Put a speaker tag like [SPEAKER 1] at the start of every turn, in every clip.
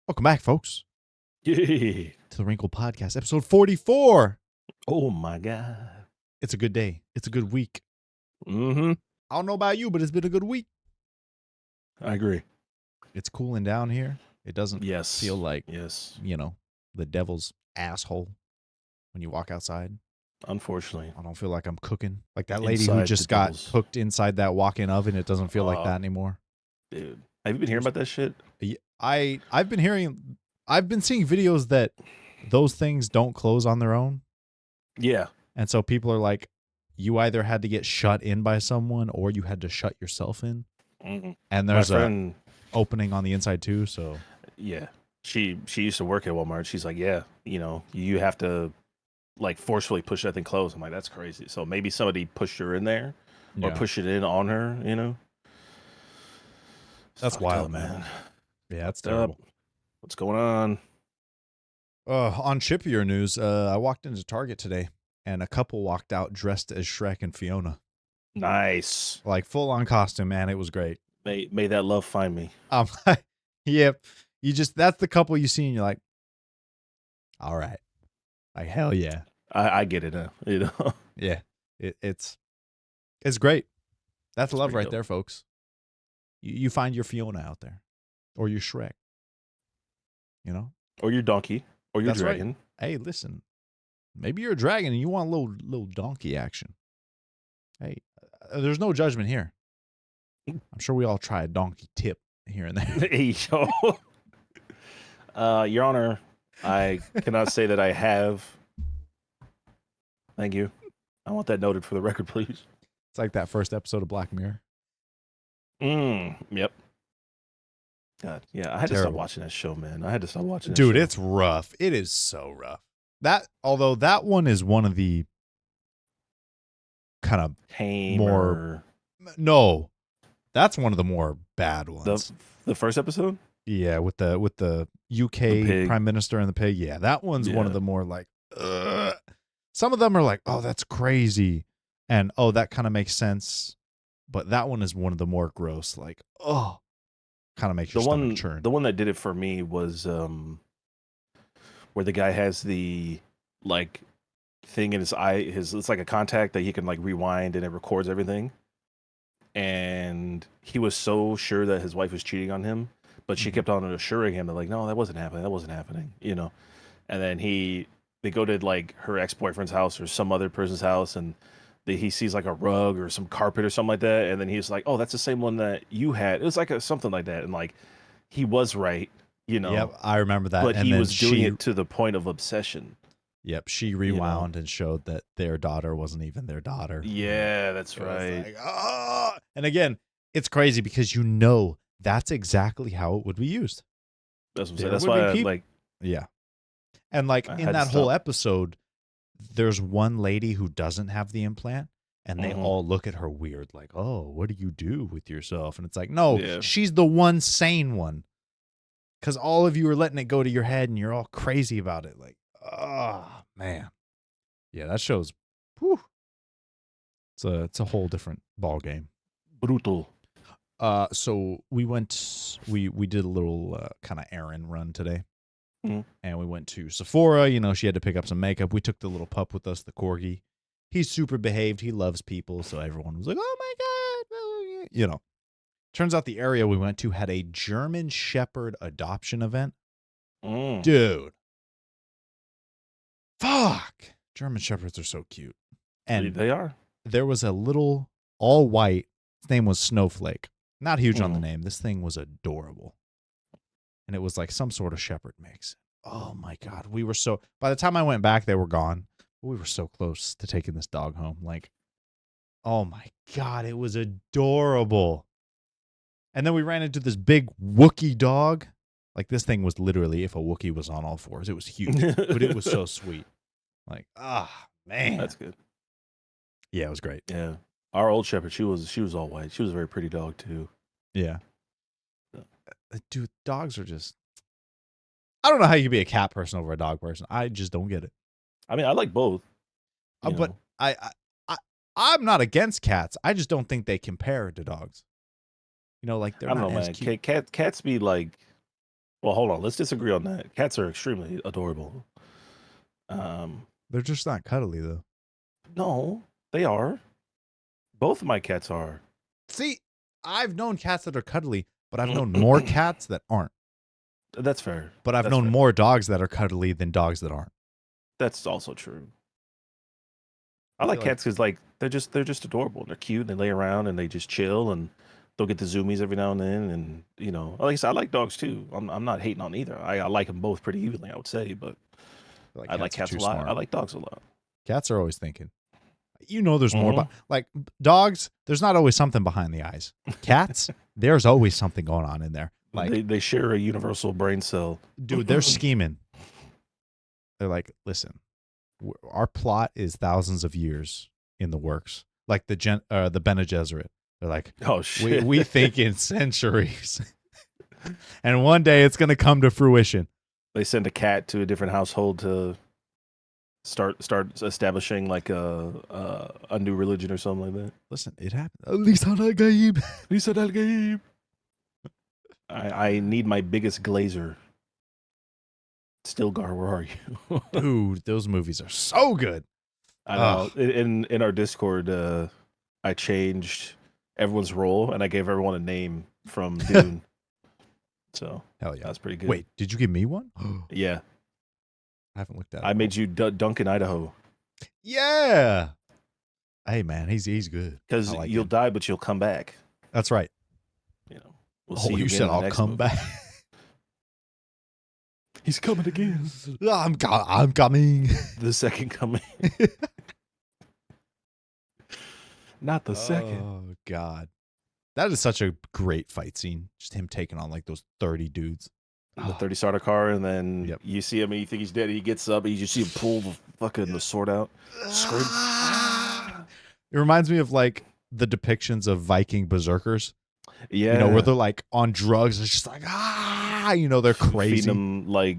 [SPEAKER 1] Welcome back, folks,
[SPEAKER 2] Yeah.
[SPEAKER 1] to the Wrinkled Podcast, episode 44.
[SPEAKER 2] Oh my God.
[SPEAKER 1] It's a good day. It's a good week.
[SPEAKER 2] Mm-hmm.
[SPEAKER 1] I don't know about you, but it's been a good week.
[SPEAKER 2] I agree.
[SPEAKER 1] It's cooling down here. It doesn't
[SPEAKER 2] Yes.
[SPEAKER 1] feel like,
[SPEAKER 2] Yes.
[SPEAKER 1] the devil's asshole when you walk outside.
[SPEAKER 2] Unfortunately.
[SPEAKER 1] I don't feel like I'm cooking. Like that lady who
[SPEAKER 2] Inside
[SPEAKER 1] just
[SPEAKER 2] the
[SPEAKER 1] got
[SPEAKER 2] devil's-
[SPEAKER 1] cooked inside that walk-in oven. It doesn't feel like that anymore.
[SPEAKER 2] Dude. Have you been hearing about that shit?
[SPEAKER 1] I've been seeing videos that those things don't close on their own.
[SPEAKER 2] Yeah.
[SPEAKER 1] And so people are like, you either had to get shut in by someone or you had to shut yourself in.
[SPEAKER 2] Mm-hmm.
[SPEAKER 1] And there's an opening on the inside too. So
[SPEAKER 2] yeah, she used to work at Walmart. She's like, yeah, you have to like forcefully push that thing closed. I'm like, that's crazy. So maybe somebody pushed her in there or push it in on her.
[SPEAKER 1] That's wild, man. Yeah, that's terrible.
[SPEAKER 2] What's going on?
[SPEAKER 1] On chippier news, I walked into Target today and a couple walked out dressed as Shrek and Fiona.
[SPEAKER 2] Nice.
[SPEAKER 1] Like full on costume, man. It was great.
[SPEAKER 2] May that love find me.
[SPEAKER 1] Yep. That's the couple you see and you're like, all right. Like, hell yeah.
[SPEAKER 2] I get it now,
[SPEAKER 1] Yeah. It's great. That's love right
[SPEAKER 2] dope.
[SPEAKER 1] there, folks. You find your Fiona out there. Or your Shrek.
[SPEAKER 2] Or your donkey. Or your dragon.
[SPEAKER 1] Right. Hey, listen. Maybe you're a dragon and you want a little donkey action. Hey, there's no judgment here. I'm sure we all try a donkey tip here and there.
[SPEAKER 2] Hey, yo. Your Honor, I cannot say that I have. Thank you. I want that noted for the record, please.
[SPEAKER 1] It's like that first episode of Black Mirror.
[SPEAKER 2] Yep. God, yeah, I had to stop watching that show, man. I had to stop watching that
[SPEAKER 1] Dude,
[SPEAKER 2] show.
[SPEAKER 1] it's rough. It is so rough. Although that one is one of the kind of No. That's one of the more bad ones.
[SPEAKER 2] The first episode?
[SPEAKER 1] Yeah, with the UK Prime Minister and the pig. Yeah, that one's one of the more like, ugh. Some of them are like, oh, that's crazy. And, oh, that kind of makes sense. But that one is one of the more gross, like, oh, kind of makes your stomach churn.
[SPEAKER 2] The one that did it for me was where the guy has the, like, thing in his eye. It's like a contact that he can, like, rewind and it records everything. And he was so sure that his wife was cheating on him, but she kept on assuring him that, like, no, that wasn't happening, And then they go to, like, her ex-boyfriend's house or some other person's house, and he sees, like, a rug or some carpet or something like that, and then he's like, oh, that's the same one that you had. It was like something like that, and, like, he was right,
[SPEAKER 1] Yep, I remember that.
[SPEAKER 2] But he was doing it to the point of obsession.
[SPEAKER 1] Yep, she rewound and showed that their daughter wasn't even their daughter.
[SPEAKER 2] Yeah, that's right.
[SPEAKER 1] Like, oh! And again, it's crazy because that's exactly how it would be used.
[SPEAKER 2] That's what I'm saying. That's why I like.
[SPEAKER 1] Yeah. And like in that whole episode, there's one lady who doesn't have the implant and they all look at her weird, like, oh, what do you do with yourself? And it's like, no, she's the one sane one. Because all of you are letting it go to your head and you're all crazy about it. Like, oh, man. Yeah, that show's, whew. It's a whole different ball game.
[SPEAKER 2] Brutal.
[SPEAKER 1] So we did a little kind of errand run today. And we went to Sephora. She had to pick up some makeup. We took the little pup with us, the corgi. He's super behaved. He loves people. So everyone was like, oh my God. Turns out the area we went to had a German Shepherd adoption event. Dude. Fuck. German Shepherds are so cute. And
[SPEAKER 2] they are.
[SPEAKER 1] There was a little all white. His name was Snowflake. Not huge on the name. This thing was adorable. And it was like some sort of shepherd mix. Oh my God. By the time I went back, they were gone. We were so close to taking this dog home. Like, oh my God, it was adorable. And then we ran into this big Wookiee dog. Like this thing was literally, if a Wookiee was on all fours, it was huge, but it was so sweet. Like, man.
[SPEAKER 2] That's good.
[SPEAKER 1] Yeah, it was great.
[SPEAKER 2] Yeah. Our old shepherd, she was all white. She was a very pretty dog too.
[SPEAKER 1] Yeah. Dude, dogs are just, I don't know how you can be a cat person over a dog person. I just don't get it.
[SPEAKER 2] I mean, I like both.
[SPEAKER 1] But I'm not against cats. I just don't think they compare to dogs. Like they're
[SPEAKER 2] I don't
[SPEAKER 1] not
[SPEAKER 2] know,
[SPEAKER 1] as
[SPEAKER 2] man.
[SPEAKER 1] cute.
[SPEAKER 2] Cats be like, Well, hold on. Let's disagree on that. Cats are extremely adorable.
[SPEAKER 1] They're just not cuddly though.
[SPEAKER 2] No, they are. Both of my cats are.
[SPEAKER 1] See, I've known cats that are cuddly, but I've known more cats that aren't.
[SPEAKER 2] That's fair.
[SPEAKER 1] But I've
[SPEAKER 2] That's
[SPEAKER 1] known
[SPEAKER 2] fair.
[SPEAKER 1] more dogs that are cuddly than dogs that aren't.
[SPEAKER 2] That's also true. I
[SPEAKER 1] I
[SPEAKER 2] like
[SPEAKER 1] feel like
[SPEAKER 2] cats because like they're just adorable. They're cute. They lay around and they just chill and they'll get the zoomies every now and then. And like I said, I like dogs too. I'm not hating on either. I like them both pretty evenly, I would say. But I like
[SPEAKER 1] cats are
[SPEAKER 2] cats a
[SPEAKER 1] too
[SPEAKER 2] lot. I
[SPEAKER 1] smart.
[SPEAKER 2] like dogs a lot.
[SPEAKER 1] Cats are always thinking. There's more,
[SPEAKER 2] Mhm.
[SPEAKER 1] but like dogs, there's not always something behind the eyes. Cats, there's always something going on in there. Like,
[SPEAKER 2] They share a universal brain cell.
[SPEAKER 1] dude, they're scheming. They're like, listen, our plot is thousands of years in the works. Like the Bene Gesserit. They're like,
[SPEAKER 2] Oh
[SPEAKER 1] we
[SPEAKER 2] shit!
[SPEAKER 1] we think in centuries, and one day it's gonna come to fruition.
[SPEAKER 2] They send a cat to a different household to start establishing like a new religion or something like that.
[SPEAKER 1] Listen, it happened. At least on that game.
[SPEAKER 2] Lisa Del Game. I need my biggest glazer. Stilgar, where are you?
[SPEAKER 1] Dude, those movies are so good.
[SPEAKER 2] I know. In our Discord, I changed everyone's role and I gave everyone a name from Dune. So
[SPEAKER 1] Hell yeah.
[SPEAKER 2] that's pretty good.
[SPEAKER 1] Wait, did you give me one?
[SPEAKER 2] Yeah,
[SPEAKER 1] I haven't looked at it.
[SPEAKER 2] I made you Duncan Idaho
[SPEAKER 1] Yeah. Hey man, he's good.
[SPEAKER 2] because
[SPEAKER 1] I like
[SPEAKER 2] you'll
[SPEAKER 1] him.
[SPEAKER 2] die, but you'll come back.
[SPEAKER 1] That's right.
[SPEAKER 2] We'll see you
[SPEAKER 1] You
[SPEAKER 2] again
[SPEAKER 1] said
[SPEAKER 2] in the
[SPEAKER 1] I'll
[SPEAKER 2] next
[SPEAKER 1] come
[SPEAKER 2] movie.
[SPEAKER 1] back.
[SPEAKER 2] He's coming again.
[SPEAKER 1] I'm coming.
[SPEAKER 2] The second coming. Not the second.
[SPEAKER 1] Oh god. That is such a great fight scene. Just him taking on like those 30 dudes.
[SPEAKER 2] The 30 starter car, and then
[SPEAKER 1] Yep.
[SPEAKER 2] you see him and you think he's dead. He gets up and you just see him pull the sword out. Scream.
[SPEAKER 1] It reminds me of like the depictions of Viking berserkers.
[SPEAKER 2] Yeah.
[SPEAKER 1] Where they're like on drugs. It's just like they're crazy.
[SPEAKER 2] Feeding them like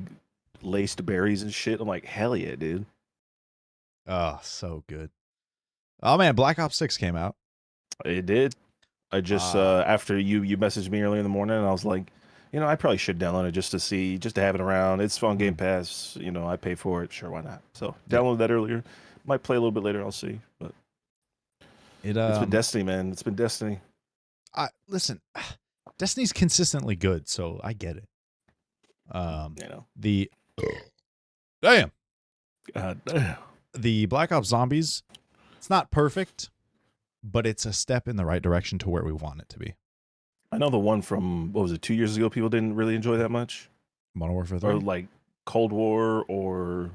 [SPEAKER 2] laced berries and shit. I'm like, hell yeah, dude.
[SPEAKER 1] Oh, so good. Oh man, Black Ops 6 came out.
[SPEAKER 2] It did. I just after you messaged me earlier in the morning, and I was like, I probably should download it just to have it around. It's on Game Pass. I pay for it. Sure, why not? So download that earlier. Might play a little bit later. I'll see. But it's been Destiny, man. It's been Destiny.
[SPEAKER 1] Listen, Destiny's consistently good, so I get it. The damn.
[SPEAKER 2] God damn.
[SPEAKER 1] The Black Ops Zombies, it's not perfect, but it's a step in the right direction to where we want it to be.
[SPEAKER 2] I know the one from, what was it, 2 years ago, people didn't really enjoy that much.
[SPEAKER 1] Modern Warfare 3?
[SPEAKER 2] Or like Cold War or...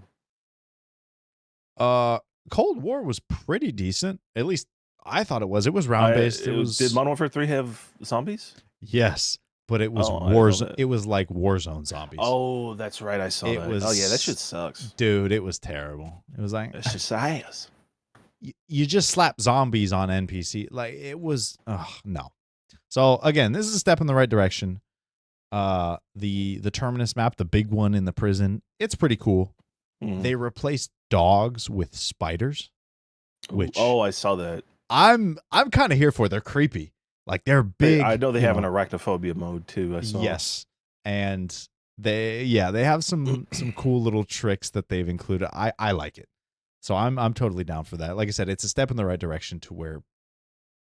[SPEAKER 1] Cold War was pretty decent. At least I thought it was. It was round-based.
[SPEAKER 2] Did Modern Warfare 3 have zombies?
[SPEAKER 1] Yes, but it was
[SPEAKER 2] Warzone.
[SPEAKER 1] It was like Warzone zombies.
[SPEAKER 2] Oh, that's right. I saw that. Oh yeah, that shit sucks.
[SPEAKER 1] Dude, it was terrible. It was like
[SPEAKER 2] that's just ass.
[SPEAKER 1] You just slap zombies on NPC. Like it was no. So again, this is a step in the right direction. The Terminus map, the big one in the prison, it's pretty cool. They replaced dogs with spiders. Which
[SPEAKER 2] I saw that.
[SPEAKER 1] I'm kind of here for. They're creepy. Like they're big.
[SPEAKER 2] I know they have an arachnophobia mode too. I saw.
[SPEAKER 1] Yes, and they have some cool little tricks that they've included. I like it, so I'm totally down for that. Like I said, it's a step in the right direction to where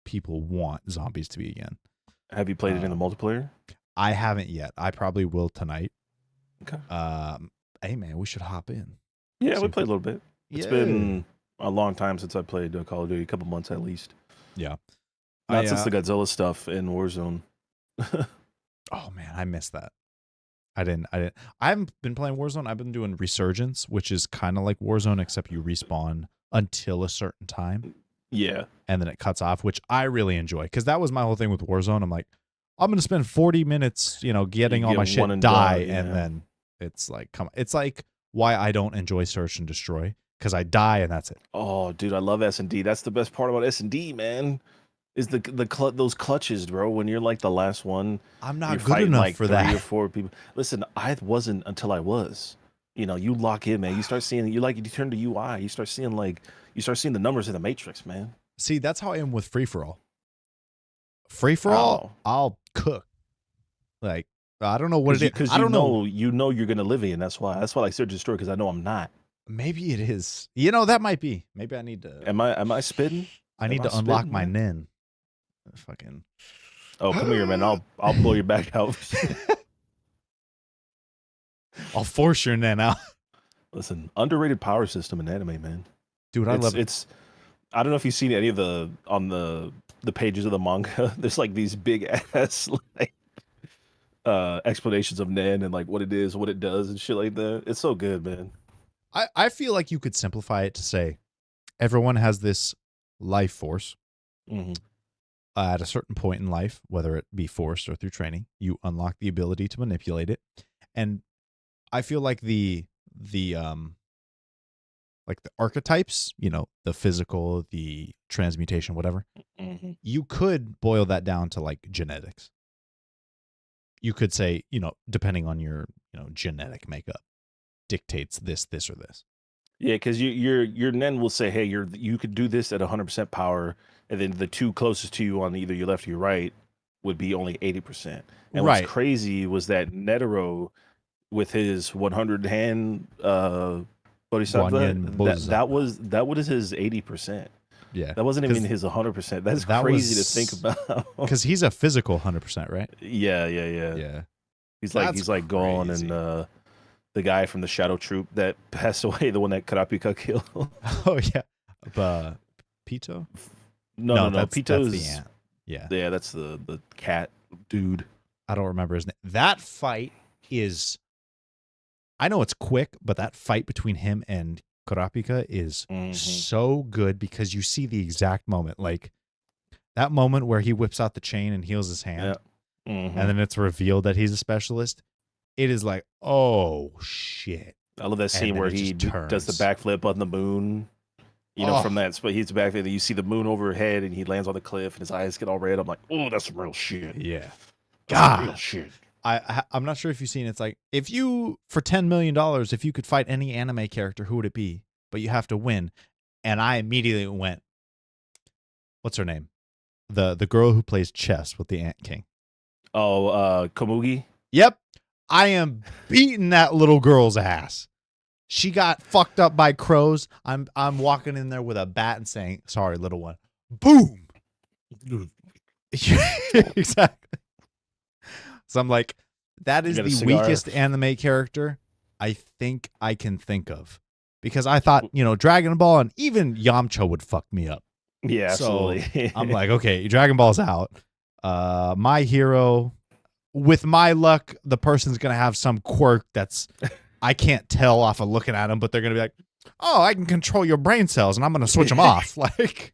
[SPEAKER 1] people want zombies to be again.
[SPEAKER 2] Have you played it in the multiplayer?
[SPEAKER 1] I haven't yet. I probably will tonight.
[SPEAKER 2] Okay.
[SPEAKER 1] Hey man, we should hop in.
[SPEAKER 2] Yeah, we played a little bit. It's been a long time since I played Call of Duty, a couple months at least.
[SPEAKER 1] Yeah.
[SPEAKER 2] Not since the Godzilla stuff in Warzone.
[SPEAKER 1] Oh man, I missed that. I haven't been playing Warzone. I've been doing Resurgence, which is kind of like Warzone, except you respawn until a certain time.
[SPEAKER 2] Yeah.
[SPEAKER 1] And then it cuts off, which I really enjoy. Because that was my whole thing with Warzone. I'm like, I'm going to spend 40 minutes, getting all my shit, and die. And then it's like, it's like why I don't enjoy Search and Destroy. Because I die and that's it.
[SPEAKER 2] Oh, dude, I love S&D. That's the best part about S&D, man. Is those clutches, bro? When you're like the last one,
[SPEAKER 1] I'm not good enough
[SPEAKER 2] like
[SPEAKER 1] for
[SPEAKER 2] 3
[SPEAKER 1] that.
[SPEAKER 2] or 4 people. Listen, I wasn't until I was. You lock in, man. You start seeing you turn to UI. You start seeing the numbers in the matrix, man.
[SPEAKER 1] See, that's how I am with free for all. Free for all, I'll cook. Like I don't know what it is.
[SPEAKER 2] Because
[SPEAKER 1] I don't know.
[SPEAKER 2] you know you're gonna live in. That's why. That's why I like Search and Destroy, because I know I'm not.
[SPEAKER 1] Maybe it is. You know, that might be. Maybe I need to.
[SPEAKER 2] Am I spitting?
[SPEAKER 1] I need
[SPEAKER 2] Am I
[SPEAKER 1] to unlock
[SPEAKER 2] spitting,
[SPEAKER 1] my
[SPEAKER 2] man?
[SPEAKER 1] nin. Fucking.
[SPEAKER 2] Oh, come here, man. I'll blow your back out.
[SPEAKER 1] I'll force your nin out.
[SPEAKER 2] Listen, underrated power system in anime, man.
[SPEAKER 1] Dude, I love it.
[SPEAKER 2] It's. I don't know if you've seen any of the on the pages of the manga. There's like these big ass like explanations of Nen and like what it is, what it does, and shit like that. It's so good, man.
[SPEAKER 1] I feel like you could simplify it to say everyone has this life force.
[SPEAKER 2] Mm-hmm.
[SPEAKER 1] At a certain point in life, whether it be forced or through training, you unlock the ability to manipulate it. And I feel like the archetypes, you know, the physical, the transmutation, whatever,
[SPEAKER 2] Mm-hmm.
[SPEAKER 1] you could boil that down to like genetics. You could say, you know, depending on your, you know, genetic makeup dictates this, or this.
[SPEAKER 2] Yeah, because your Nen will say, hey, you could do this at 100% power, and then the two closest to you on either your left or your right would be only 80%. And what's
[SPEAKER 1] Right.
[SPEAKER 2] crazy was that Netero, with his 100 hand Bodhisattva,
[SPEAKER 1] Guanyin Bodhisattva.
[SPEAKER 2] that was his 80%.
[SPEAKER 1] Yeah.
[SPEAKER 2] That wasn't even his 100%. That's
[SPEAKER 1] that
[SPEAKER 2] crazy
[SPEAKER 1] was-
[SPEAKER 2] to think about.
[SPEAKER 1] Because he's a physical 100%, right?
[SPEAKER 2] Yeah.
[SPEAKER 1] Yeah.
[SPEAKER 2] He's
[SPEAKER 1] That's
[SPEAKER 2] like going
[SPEAKER 1] crazy.
[SPEAKER 2] and the guy from the Shadow Troop that passed away, the one that Karapika killed.
[SPEAKER 1] Oh yeah. Pito?
[SPEAKER 2] No.
[SPEAKER 1] That's
[SPEAKER 2] Pito's
[SPEAKER 1] the ant. Yeah.
[SPEAKER 2] Yeah, that's the cat dude.
[SPEAKER 1] I don't remember his name. That fight is, I know it's quick, but that fight between him and Kurapika is so good because you see the exact moment. Like that moment where he whips out the chain and heals his hand.
[SPEAKER 2] Yeah.
[SPEAKER 1] And then it's revealed that he's a specialist. It is like, oh shit.
[SPEAKER 2] I love that scene where he does the backflip on the moon. You know, from that, but he's back there. You see the moon overhead, and he lands on the cliff, and his eyes get all red. I'm like, oh, that's some real shit.
[SPEAKER 1] Yeah,
[SPEAKER 2] that's real shit.
[SPEAKER 1] I'm not sure if you've seen it. It's like, if you, for $10 million, if you could fight any anime character, who would it be? But you have to win. And I immediately went, what's her name? The girl who plays chess with the Ant King.
[SPEAKER 2] Oh, Komugi?
[SPEAKER 1] Yep. I am beating that little girl's ass. She got fucked up by crows. I'm walking in there with a bat and saying, sorry, little one. Boom. Exactly. So I'm like, that is the weakest anime character I think I can think of. Because I thought, you know, Dragon Ball and even Yamcha would fuck me up.
[SPEAKER 2] Yeah, absolutely.
[SPEAKER 1] So I'm like, okay, Dragon Ball's out. My hero, with my luck, the person's going to have some quirk that's, I can't tell off of looking at them, but they're going to be like, oh, I can control your brain cells and I'm going to switch them off. Like,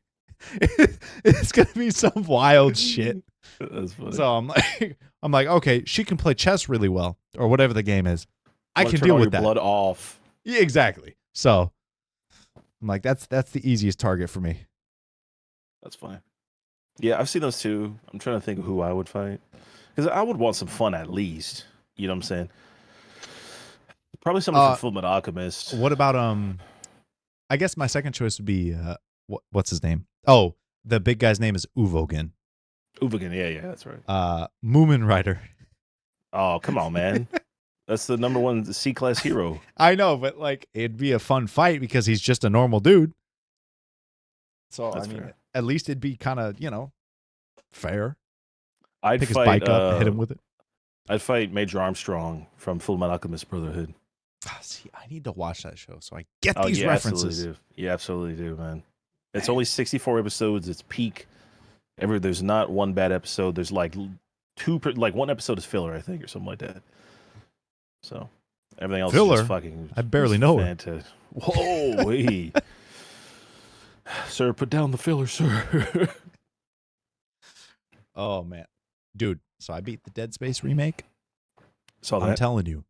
[SPEAKER 1] it's going to be some wild shit.
[SPEAKER 2] That's funny.
[SPEAKER 1] So I'm like, okay, she can play chess really well or whatever the game is. I can deal with that.
[SPEAKER 2] Blood off.
[SPEAKER 1] Yeah, exactly. So I'm like, that's the easiest target for me.
[SPEAKER 2] That's fine. Yeah, I've seen those two. I'm trying to think of who I would fight. Because I would want some fun at least. You know what I'm saying? Probably someone from Full Metal Alchemist.
[SPEAKER 1] What about I guess my second choice would be what's his name? Oh, the big guy's name is Uvogin.
[SPEAKER 2] Uvogin, yeah, that's right.
[SPEAKER 1] Moomin Rider.
[SPEAKER 2] Oh, come on, man. That's the number one C-class hero.
[SPEAKER 1] I know, but like it'd be a fun fight because he's just a normal dude. So
[SPEAKER 2] that's
[SPEAKER 1] I mean,
[SPEAKER 2] fair.
[SPEAKER 1] At least it'd be kind of, you know, fair.
[SPEAKER 2] I'd
[SPEAKER 1] pick
[SPEAKER 2] fight,
[SPEAKER 1] his bike up and hit him with it.
[SPEAKER 2] I'd fight Major Armstrong from Full Metal Alchemist Brotherhood.
[SPEAKER 1] See, I need to watch that show so I get these references.
[SPEAKER 2] Absolutely do. You absolutely do, man. It's only 64 episodes. It's peak. There's not one bad episode. There's like one episode is filler, I think, or something like that. So everything else
[SPEAKER 1] filler?
[SPEAKER 2] is just fucking.
[SPEAKER 1] I barely know it.
[SPEAKER 2] Whoa, wait. Sir, put down the filler, sir.
[SPEAKER 1] Oh man, dude. So I beat the Dead Space remake.
[SPEAKER 2] So
[SPEAKER 1] I'm telling you,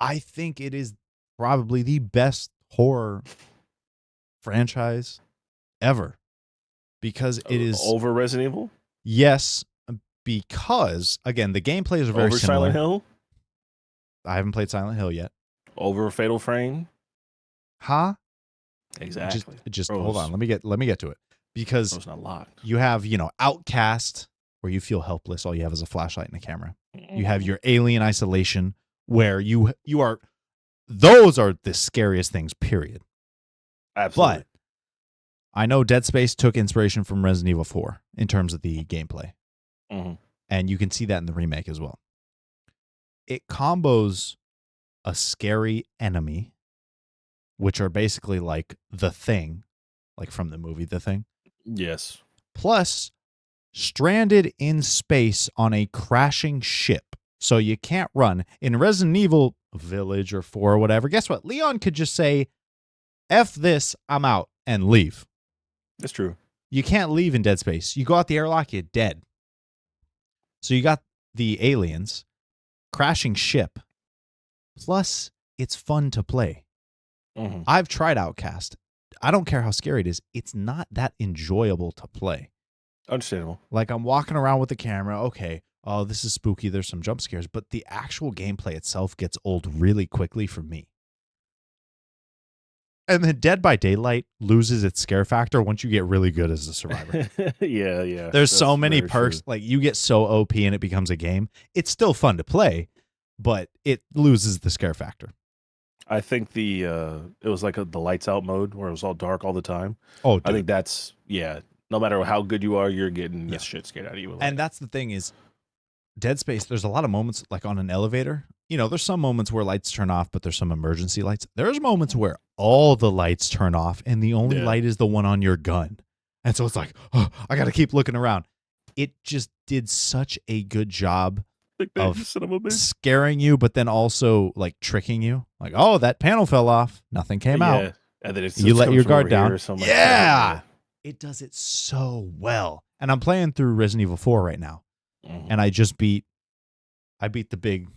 [SPEAKER 1] I think it is probably the best horror franchise ever because it is
[SPEAKER 2] over Resident Evil.
[SPEAKER 1] Yes, because again, the gameplay is very
[SPEAKER 2] over
[SPEAKER 1] similar.
[SPEAKER 2] Silent Hill.
[SPEAKER 1] I haven't played Silent Hill yet.
[SPEAKER 2] Over Fatal Frame.
[SPEAKER 1] Huh?
[SPEAKER 2] Exactly.
[SPEAKER 1] Just hold on. Let me get to it because
[SPEAKER 2] it's not locked.
[SPEAKER 1] You have, Outcast, where you feel helpless. All you have is a flashlight and a camera. You have your Alien Isolation, where you are. Those are the scariest things. Period.
[SPEAKER 2] Absolutely.
[SPEAKER 1] But I know Dead Space took inspiration from Resident Evil 4 in terms of the gameplay, and you can see that in the remake as well. It combos a scary enemy, which are basically like The Thing, like from the movie The Thing.
[SPEAKER 2] Yes.
[SPEAKER 1] Plus, stranded in space on a crashing ship. So you can't run. In Resident Evil Village or 4 or whatever, guess what? Leon could just say, F this, I'm out, and leave.
[SPEAKER 2] That's true.
[SPEAKER 1] You can't leave in Dead Space. You go out the airlock, you're dead. So you got the aliens, crashing ship, plus it's fun to play. I've tried Outcast. I don't care how scary it is. It's not that enjoyable to play.
[SPEAKER 2] Understandable.
[SPEAKER 1] Like, I'm walking around with the camera. Okay, oh, this is spooky. There's some jump scares. But the actual gameplay itself gets old really quickly for me. And then Dead by Daylight loses its scare factor once you get really good as a survivor.
[SPEAKER 2] Yeah.
[SPEAKER 1] There's so many perks.
[SPEAKER 2] True.
[SPEAKER 1] Like, you get so OP and it becomes a game. It's still fun to play, but it loses the scare factor.
[SPEAKER 2] I think it was like the lights out mode where it was all dark all the time.
[SPEAKER 1] Oh, dude.
[SPEAKER 2] I think that's, no matter how good you are, you're getting this shit scared out of you.
[SPEAKER 1] And that's the thing is, Dead Space, there's a lot of moments like on an elevator. You know, there's some moments where lights turn off, but there's some emergency lights. There's moments where all the lights turn off and the only light is the one on your gun. And so it's like, oh, I got to keep looking around. It just did such a good job of scaring you, but then also like tricking you. Like, oh, that panel fell off. Nothing came out.
[SPEAKER 2] And then
[SPEAKER 1] you let your guard down. Yeah. It does it so well. And I'm playing through Resident Evil 4 right now. And I beat the big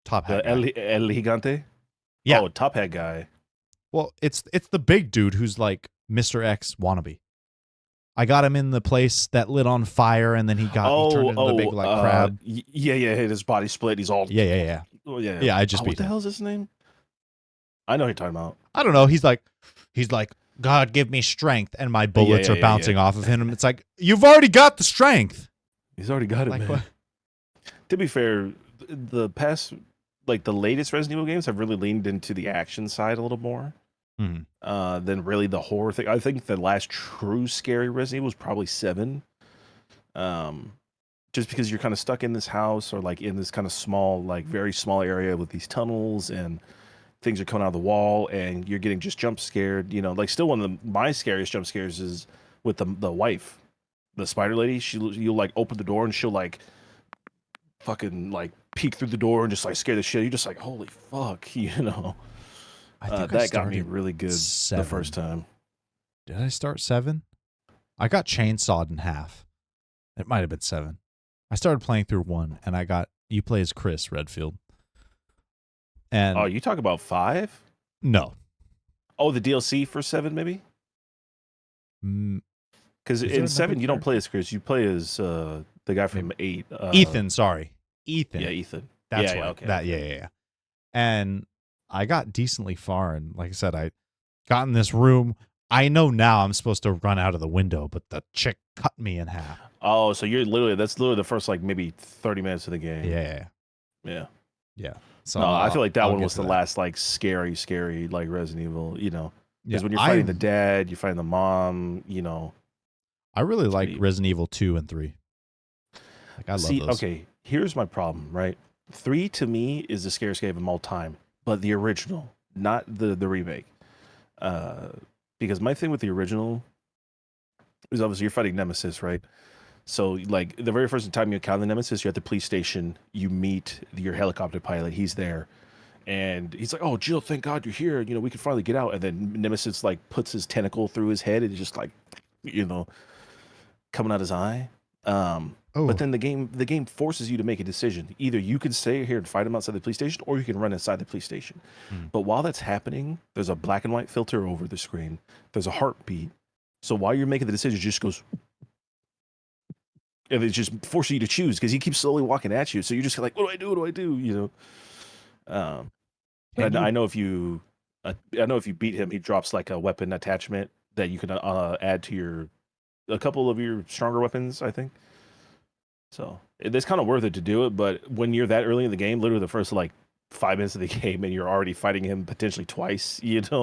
[SPEAKER 1] top hat guy.
[SPEAKER 2] El Gigante?
[SPEAKER 1] Yeah.
[SPEAKER 2] Oh, top hat guy.
[SPEAKER 1] Well, it's the big dude who's like Mr. X wannabe. I got him in the place that lit on fire, and then he turned into the big like crab.
[SPEAKER 2] Yeah. His body split. He's all
[SPEAKER 1] yeah.
[SPEAKER 2] Oh, yeah.
[SPEAKER 1] Yeah, I just beat
[SPEAKER 2] what the
[SPEAKER 1] him.
[SPEAKER 2] hell is his name? I know who you're talking about.
[SPEAKER 1] I don't know. He's like, God, give me strength, and my bullets are bouncing off of him. It's like, you've already got the strength.
[SPEAKER 2] He's already got it, man. What? To be fair, the latest Resident Evil games have really leaned into the action side a little more than really the horror thing. I think the last true scary Resident Evil was probably 7. Just because you're kind of stuck in this house or like in this kind of small, like very small area with these tunnels and things are coming out of the wall and you're getting just jump scared. You know, like still one of my scariest jump scares is with the wife, the spider lady. You'll like open the door and she'll like fucking like peek through the door and just like scare the shit. You're just like, holy fuck, you know.
[SPEAKER 1] I think
[SPEAKER 2] that got me really good
[SPEAKER 1] 7.
[SPEAKER 2] The first time.
[SPEAKER 1] Did I start 7? I got chainsawed in half. It might have been 7. I started playing through 1, and you play as Chris Redfield. And
[SPEAKER 2] you talk about 5?
[SPEAKER 1] No.
[SPEAKER 2] Oh, the DLC for 7, maybe? Because in 7, you don't play as Chris. You play as the guy from 8.
[SPEAKER 1] Ethan, sorry. Ethan.
[SPEAKER 2] Yeah, Ethan.
[SPEAKER 1] That's right. Okay. Yeah. And I got decently far, and like I said, I got in this room. I know now I'm supposed to run out of the window, but the chick cut me in half.
[SPEAKER 2] Oh, so that's literally the first like maybe 30 minutes of the game.
[SPEAKER 1] Yeah. So
[SPEAKER 2] no, I feel like that one was the last like scary like Resident Evil, you know. Because when you're fighting the dad, you're fighting the mom, you know.
[SPEAKER 1] I really like Resident Evil 2 and 3. Like, I love those.
[SPEAKER 2] Okay, here's my problem, right? 3 to me is the scariest game of all time, but the original, not the remake. Because my thing with the original is obviously you're fighting Nemesis, right? So, like, the very first time you encounter the Nemesis, you're at the police station, you meet your helicopter pilot, he's there, and he's like, oh, Jill, thank God you're here, you know, we can finally get out, and then Nemesis, like, puts his tentacle through his head, and it's just, like, you know, coming out his eye. But then the game forces you to make a decision. Either you can stay here and fight him outside the police station, or you can run inside the police station. But while that's happening, there's a black and white filter over the screen. There's a heartbeat. So while you're making the decision, it just goes, and it just forces you to choose because he keeps slowly walking at you. So you're just like, what do I do? What do I do? You know. I know if you beat him, he drops like a weapon attachment that you can add to a couple of your stronger weapons, I think. So it's kind of worth it to do it. But when you're that early in the game, literally the first like 5 minutes of the game, and you're already fighting him potentially twice, it's a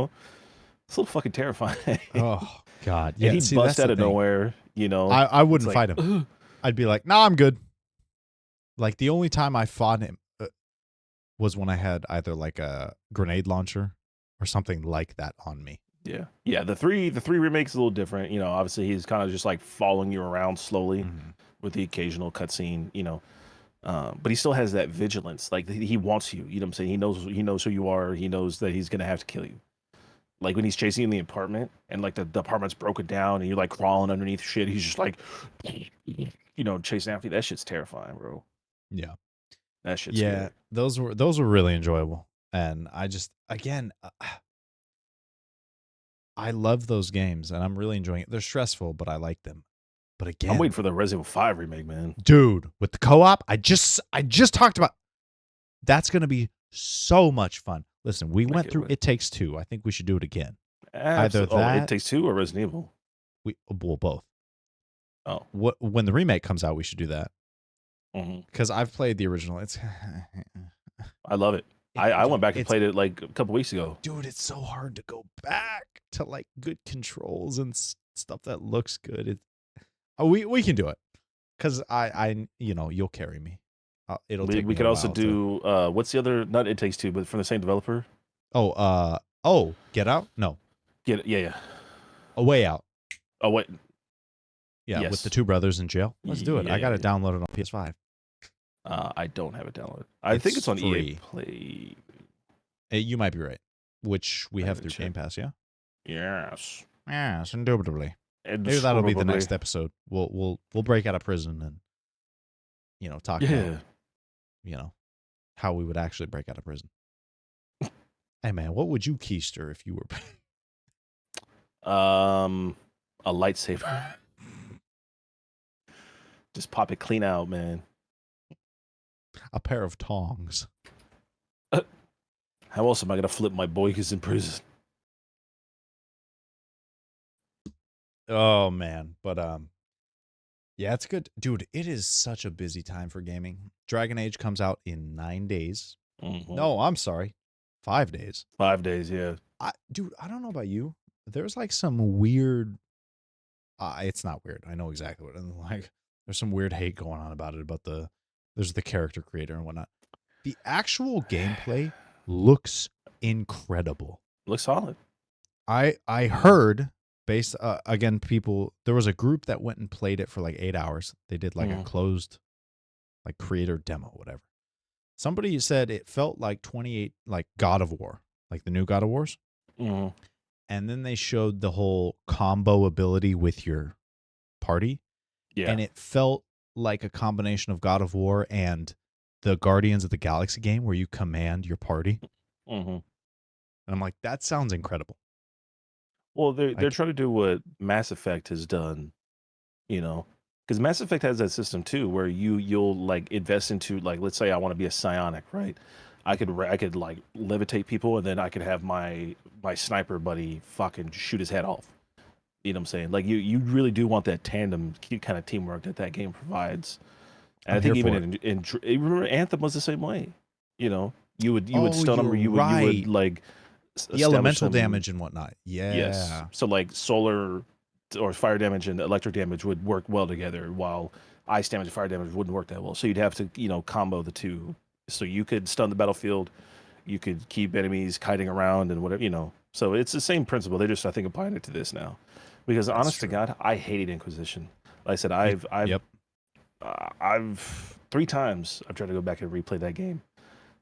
[SPEAKER 2] little fucking terrifying.
[SPEAKER 1] Oh God,
[SPEAKER 2] And
[SPEAKER 1] yeah.
[SPEAKER 2] he'd
[SPEAKER 1] See,
[SPEAKER 2] bust
[SPEAKER 1] that's the
[SPEAKER 2] out of
[SPEAKER 1] thing.
[SPEAKER 2] nowhere.
[SPEAKER 1] I
[SPEAKER 2] It's
[SPEAKER 1] wouldn't
[SPEAKER 2] like,
[SPEAKER 1] fight him.
[SPEAKER 2] ugh.
[SPEAKER 1] I'd be like, nah, I'm good. Like the only time I fought him was when I had either like a grenade launcher or something like that on me.
[SPEAKER 2] Yeah. The three remakes a little different. Obviously he's kind of just like following you around slowly
[SPEAKER 1] Mhm.
[SPEAKER 2] with the occasional cutscene. But he still has that vigilance. Like he wants you. You know what I'm saying? He knows who you are. He knows that he's gonna have to kill you. Like when he's chasing you in the apartment and like the apartment's broken down and you're like crawling underneath shit, he's just like, chasing after you. That shit's terrifying, bro.
[SPEAKER 1] Yeah.
[SPEAKER 2] That shit's
[SPEAKER 1] Yeah,
[SPEAKER 2] scary.
[SPEAKER 1] those were really enjoyable, and I just again, I love those games, and I'm really enjoying it. They're stressful, but I like them. But
[SPEAKER 2] I'm waiting
[SPEAKER 1] again,
[SPEAKER 2] for the Resident Evil 5 remake, man.
[SPEAKER 1] dude, with the co-op, I just talked about that's gonna be so much fun. Listen, we
[SPEAKER 2] I
[SPEAKER 1] went
[SPEAKER 2] can't
[SPEAKER 1] through
[SPEAKER 2] wait.
[SPEAKER 1] It Takes Two. I think we should do it again. Either
[SPEAKER 2] Absolutely. Oh, It
[SPEAKER 1] that,
[SPEAKER 2] Takes Two or Resident Evil?
[SPEAKER 1] well, both.
[SPEAKER 2] Oh,
[SPEAKER 1] When the remake comes out, we should do that
[SPEAKER 2] mhm.
[SPEAKER 1] because I've played the original. It's
[SPEAKER 2] I love it. I went
[SPEAKER 1] dude,
[SPEAKER 2] back and
[SPEAKER 1] it's
[SPEAKER 2] played it like a couple weeks ago.
[SPEAKER 1] dude, it's so hard to go back to like good controls and stuff that looks good. We can do it because you'll carry me. It'll
[SPEAKER 2] We
[SPEAKER 1] take
[SPEAKER 2] we
[SPEAKER 1] me a
[SPEAKER 2] could also
[SPEAKER 1] while to.
[SPEAKER 2] do what's the other? Not It Takes Two, but from the same developer.
[SPEAKER 1] Get Out? No,
[SPEAKER 2] Get it? Yeah.
[SPEAKER 1] A Way Out.
[SPEAKER 2] Oh wait,
[SPEAKER 1] Yeah, with the
[SPEAKER 2] yes,
[SPEAKER 1] two brothers in jail. Let's do it. I got it
[SPEAKER 2] yeah.
[SPEAKER 1] downloaded on PS5.
[SPEAKER 2] I don't have it downloaded. I think
[SPEAKER 1] It's
[SPEAKER 2] it's on EA
[SPEAKER 1] free.
[SPEAKER 2] Play.
[SPEAKER 1] You might be right. Which we
[SPEAKER 2] I
[SPEAKER 1] have
[SPEAKER 2] haven't
[SPEAKER 1] through Game
[SPEAKER 2] checked.
[SPEAKER 1] Pass, yeah.
[SPEAKER 2] Yes,
[SPEAKER 1] Yes, indubitably.
[SPEAKER 2] and
[SPEAKER 1] Maybe that'll be the
[SPEAKER 2] probably.
[SPEAKER 1] next episode. We'll break out of prison and talk about
[SPEAKER 2] Yeah.
[SPEAKER 1] how we would actually break out of prison. Hey man, what would you keister if you were
[SPEAKER 2] A lightsaber. Just pop it clean out, man.
[SPEAKER 1] a pair of tongs?
[SPEAKER 2] How else am I gonna flip my boy who's in prison?
[SPEAKER 1] Oh man, but yeah, it's good, dude. It is such a busy time for gaming. Dragon Age comes out in 9 days.
[SPEAKER 2] Mhm.
[SPEAKER 1] No, I'm sorry, 5 days.
[SPEAKER 2] 5 days, yeah.
[SPEAKER 1] Dude, I don't know about you. There's like some weird. It's not weird. I know exactly what. And like, there's some weird hate going on about it. There's the character creator and whatnot. The actual gameplay looks incredible.
[SPEAKER 2] Looks solid.
[SPEAKER 1] I heard based again people there was a group that went and played it for like 8 hours. They did like a
[SPEAKER 2] Mhm.
[SPEAKER 1] closed like creator demo, whatever. Somebody said it felt like 28 like God of War, like the new God of Wars.
[SPEAKER 2] Mhm.
[SPEAKER 1] And then they showed the whole combo ability with your party,
[SPEAKER 2] Yeah.
[SPEAKER 1] and it felt like a combination of God of War and the Guardians of the Galaxy game where you command your party.
[SPEAKER 2] Mhm.
[SPEAKER 1] And I'm like, that sounds incredible.
[SPEAKER 2] Well, they're
[SPEAKER 1] Like,
[SPEAKER 2] trying to do what Mass Effect has done, you know, because Mass Effect has that system too, where you'll like invest into like, let's say I want to be a psionic, right? I could like levitate people, and then I could have my sniper buddy fucking shoot his head off. You know what I'm saying? Like you really do want that tandem kind of teamwork that game provides. And
[SPEAKER 1] I'm
[SPEAKER 2] I
[SPEAKER 1] here
[SPEAKER 2] think even
[SPEAKER 1] for it.
[SPEAKER 2] remember Anthem was the same way. You would
[SPEAKER 1] Oh,
[SPEAKER 2] stun them,
[SPEAKER 1] you're
[SPEAKER 2] or you would
[SPEAKER 1] right.
[SPEAKER 2] like
[SPEAKER 1] The
[SPEAKER 2] establish
[SPEAKER 1] elemental
[SPEAKER 2] them.
[SPEAKER 1] damage and whatnot.
[SPEAKER 2] Yes.
[SPEAKER 1] Yeah.
[SPEAKER 2] So like solar or fire damage and electric damage would work well together, while ice damage and fire damage wouldn't work that well. So you'd have to, combo the two. So you could stun the battlefield, you could keep enemies kiting around and whatever. So it's the same principle. They're just, I think, applying it to this now. Because
[SPEAKER 1] That's
[SPEAKER 2] honest to
[SPEAKER 1] true.
[SPEAKER 2] God, I hated Inquisition. Like I said,
[SPEAKER 1] Me,
[SPEAKER 2] I've
[SPEAKER 1] yep.
[SPEAKER 2] I've 3 times I've tried to go back and replay that game,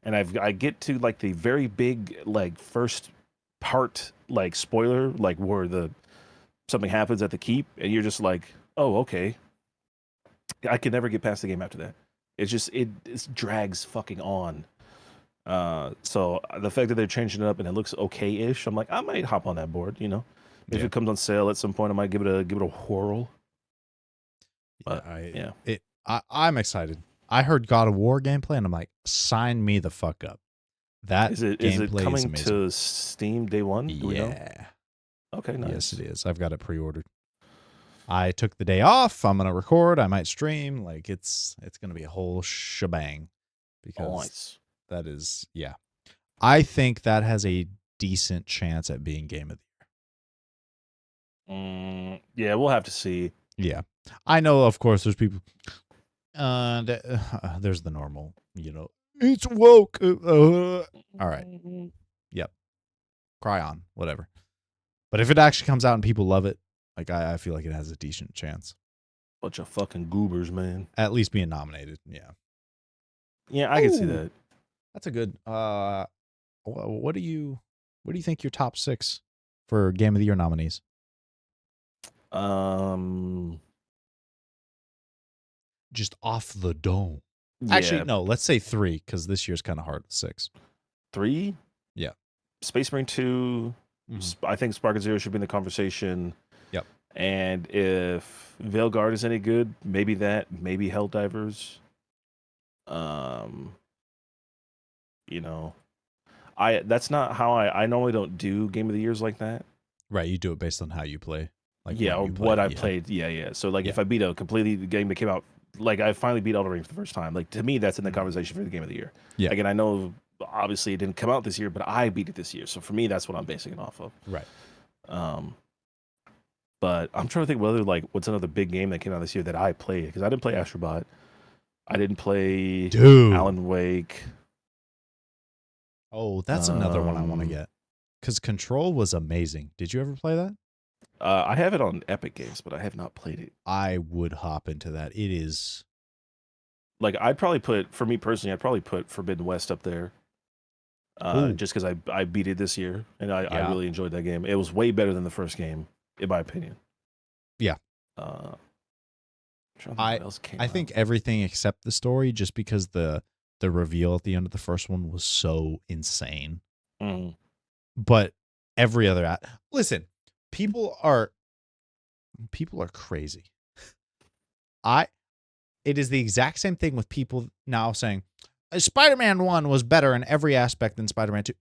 [SPEAKER 2] and I get to like the very big like first part like spoiler like where the something happens at the keep, and you're just like, oh, okay. I can never get past the game after that. It drags fucking on. So the fact that they're changing it up and it looks okay-ish, I'm like, I might hop on that board. If
[SPEAKER 1] Yeah.
[SPEAKER 2] it comes on sale at some point, I might give it a whirl.
[SPEAKER 1] Yeah.
[SPEAKER 2] But yeah,
[SPEAKER 1] I'm excited. I heard God of War gameplay and I'm like, sign me the fuck up. That
[SPEAKER 2] is it
[SPEAKER 1] gameplay is
[SPEAKER 2] coming
[SPEAKER 1] amazing.
[SPEAKER 2] to Steam day one? Do we know?
[SPEAKER 1] Yeah.
[SPEAKER 2] Okay,
[SPEAKER 1] Yes,
[SPEAKER 2] nice.
[SPEAKER 1] it is. I've got it pre-ordered. I took the day off. I'm gonna record. I might stream. Like it's gonna be a whole shebang because
[SPEAKER 2] Nice.
[SPEAKER 1] that is I think that has a decent chance at being game of
[SPEAKER 2] Yeah, we'll have to see.
[SPEAKER 1] the year. Yeah, I know. Of course, there's people. There's the normal. It's woke. All right. Yep. Cry on. Whatever. But if it actually comes out and people love it, like I feel like it has a decent chance.
[SPEAKER 2] Bunch of fucking goobers, man.
[SPEAKER 1] At least being nominated. Yeah.
[SPEAKER 2] Yeah, I can see
[SPEAKER 1] Ooh.
[SPEAKER 2] that.
[SPEAKER 1] That's a good. What do you think your top 6 for Game of the Year nominees? Just off the dome.
[SPEAKER 2] Yeah,
[SPEAKER 1] Actually, no. Let's say 3 because this year's kind of hard with 6.
[SPEAKER 2] 3.
[SPEAKER 1] Yeah.
[SPEAKER 2] Space Marine 2. I think Spark of Zero should be in the conversation.
[SPEAKER 1] Yep.
[SPEAKER 2] And if Veilguard is any good, maybe that. Maybe Helldivers. That's not how I normally don't do Game of the Years like that.
[SPEAKER 1] Right. You do it based on how you play. Like
[SPEAKER 2] what I played. Yeah. So like if I beat a completely game that came out, like I finally beat Elden Ring for the first time. Like to me, that's in the conversation for the Game of the Year.
[SPEAKER 1] Yeah.
[SPEAKER 2] Again, I know obviously it didn't come out this year, but I beat it this year. So for me, that's what I'm basing it off of.
[SPEAKER 1] Right.
[SPEAKER 2] But I'm trying to think whether what's another big game that came out this year that I played, because I didn't play Astrobot. I didn't play Alan Wake.
[SPEAKER 1] Oh, that's another one I want to get. Because Control was amazing. Did you ever play that?
[SPEAKER 2] I have it on Epic Games, but I have not played it.
[SPEAKER 1] I would hop into that. It is.
[SPEAKER 2] Like, for me personally, I'd probably put Forbidden West up there. Just because I beat it this year, and I really enjoyed that game. It was way better than the first game, in my opinion.
[SPEAKER 1] Yeah. I think everything except the story, just because the reveal at the end of the first one was so insane. But every other listen, people are crazy. It is the exact same thing with people now saying Spider-Man 1 was better in every aspect than Spider-Man 2.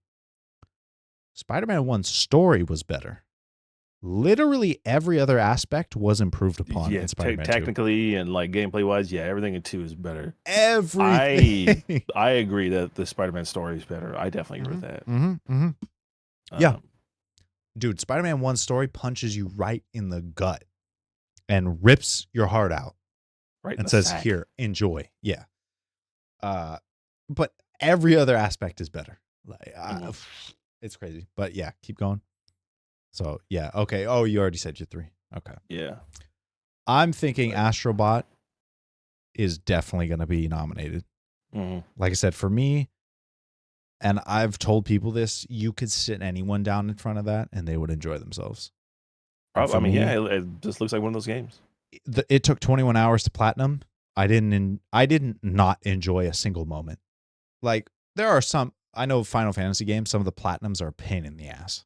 [SPEAKER 1] Spider-Man 1's story was better. Literally every other aspect was improved upon in Spider-Man 2.
[SPEAKER 2] Technically and like gameplay wise, everything in 2 is better.
[SPEAKER 1] Everything.
[SPEAKER 2] I agree that the Spider-Man story is better. I definitely agree with that.
[SPEAKER 1] Yeah. Dude, Spider-Man 1's story punches you right in the gut and rips your heart out.
[SPEAKER 2] Right.
[SPEAKER 1] And says,
[SPEAKER 2] sack.
[SPEAKER 1] Here, enjoy. Yeah. But every other aspect is better. Like it's crazy. But yeah, keep going. So yeah, okay. Oh, you already said your 3. Okay.
[SPEAKER 2] Yeah.
[SPEAKER 1] I'm thinking Astrobot is definitely going to be nominated. Like I said, for me, and I've told people this, you could sit anyone down in front of that and they would enjoy themselves.
[SPEAKER 2] It just looks like one of those games.
[SPEAKER 1] It took 21 hours to platinum. I didn't not enjoy a single moment. Like there are some, I know Final Fantasy games, some of the platinums are a pain in the ass.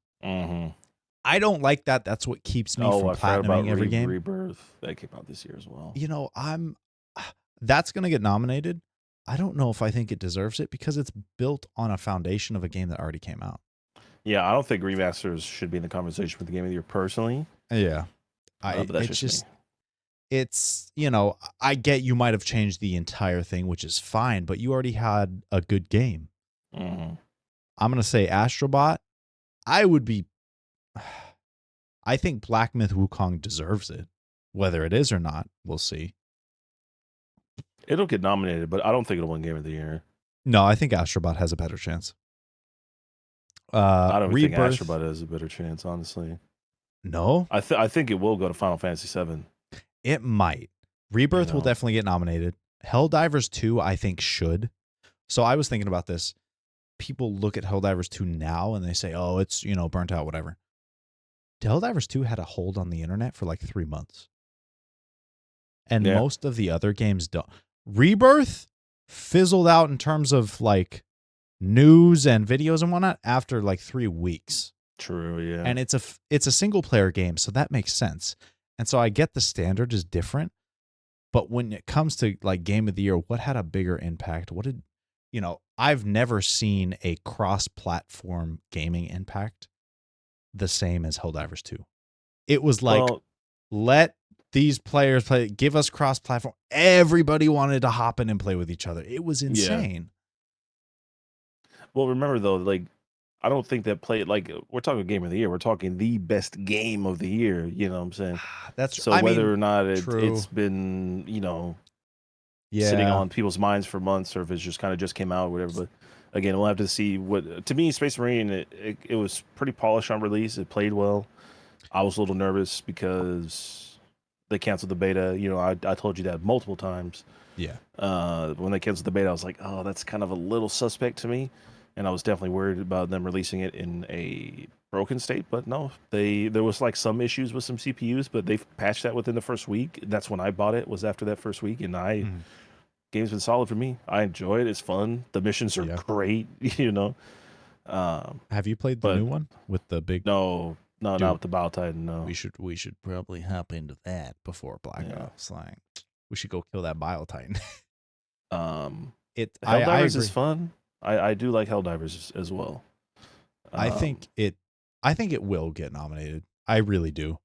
[SPEAKER 1] I don't like that. That's what keeps me from platinuming every game.
[SPEAKER 2] Rebirth that came out this year as well.
[SPEAKER 1] That's going to get nominated. I don't know if I think it deserves it because it's built on a foundation of a game that already came out.
[SPEAKER 2] Yeah, I don't think remasters should be in the conversation for the Game of the Year personally.
[SPEAKER 1] Yeah.
[SPEAKER 2] But that's just me.
[SPEAKER 1] It's, I get you might have changed the entire thing, which is fine, but you already had a good game. I'm going to say Astrobot. I think Black Myth Wukong deserves it. Whether it is or not, we'll see.
[SPEAKER 2] It'll get nominated, but I don't think it'll win Game of the Year.
[SPEAKER 1] No, I think Astrobot has a better chance.
[SPEAKER 2] I don't think Astrobot has a better chance, honestly.
[SPEAKER 1] No?
[SPEAKER 2] I think it will go to Final Fantasy VII.
[SPEAKER 1] It might. Rebirth will definitely get nominated. Helldivers 2, I think, should. So I was thinking about this. People look at Helldivers 2 now and they say, oh, it's, burnt out, whatever. Helldivers 2 had a hold on the internet for like 3 months. And most of the other games don't. Rebirth fizzled out in terms of like news and videos and whatnot after like 3 weeks.
[SPEAKER 2] True, yeah.
[SPEAKER 1] And it's a single player game, so that makes sense. And so I get the standard is different, but when it comes to like Game of the Year, what had a bigger impact? I've never seen a cross-platform gaming impact the same as Helldivers 2. It was like, let these players play. Give us cross-platform. Everybody wanted to hop in and play with each other. It was insane.
[SPEAKER 2] Well, remember though, like I don't think that we're talking game of the year. We're talking the best game of the year. You know what I'm saying?
[SPEAKER 1] That's.
[SPEAKER 2] So
[SPEAKER 1] I
[SPEAKER 2] whether
[SPEAKER 1] mean,
[SPEAKER 2] or not
[SPEAKER 1] true.
[SPEAKER 2] it's been sitting
[SPEAKER 1] Yeah.
[SPEAKER 2] on people's minds for months, or if it's just kind of just came out, or whatever. But again, we'll have to see. What to me, Space Marine, it was pretty polished on release. It played well. I was a little nervous because they canceled the beta. I told you that multiple times.
[SPEAKER 1] Yeah.
[SPEAKER 2] When they canceled the beta, I was like, oh, that's kind of a little suspect to me, and I was definitely worried about them releasing it in a broken state. But no, there was like some issues with some CPUs, but they've patched that within the first week. That's when I bought it. Was after that first week, and game's been solid for me. I enjoy it. It's fun. The missions are great.
[SPEAKER 1] Have you played the
[SPEAKER 2] But
[SPEAKER 1] new one with the big?
[SPEAKER 2] no, not
[SPEAKER 1] Dude,
[SPEAKER 2] with the Battle Titan. No.
[SPEAKER 1] We should probably hop into that before Black
[SPEAKER 2] Yeah.
[SPEAKER 1] Ops. Like, we should go kill that Bile Titan. I
[SPEAKER 2] Helldivers
[SPEAKER 1] agree.
[SPEAKER 2] is fun. I do like Helldivers as well.
[SPEAKER 1] I think it will get nominated. I really do.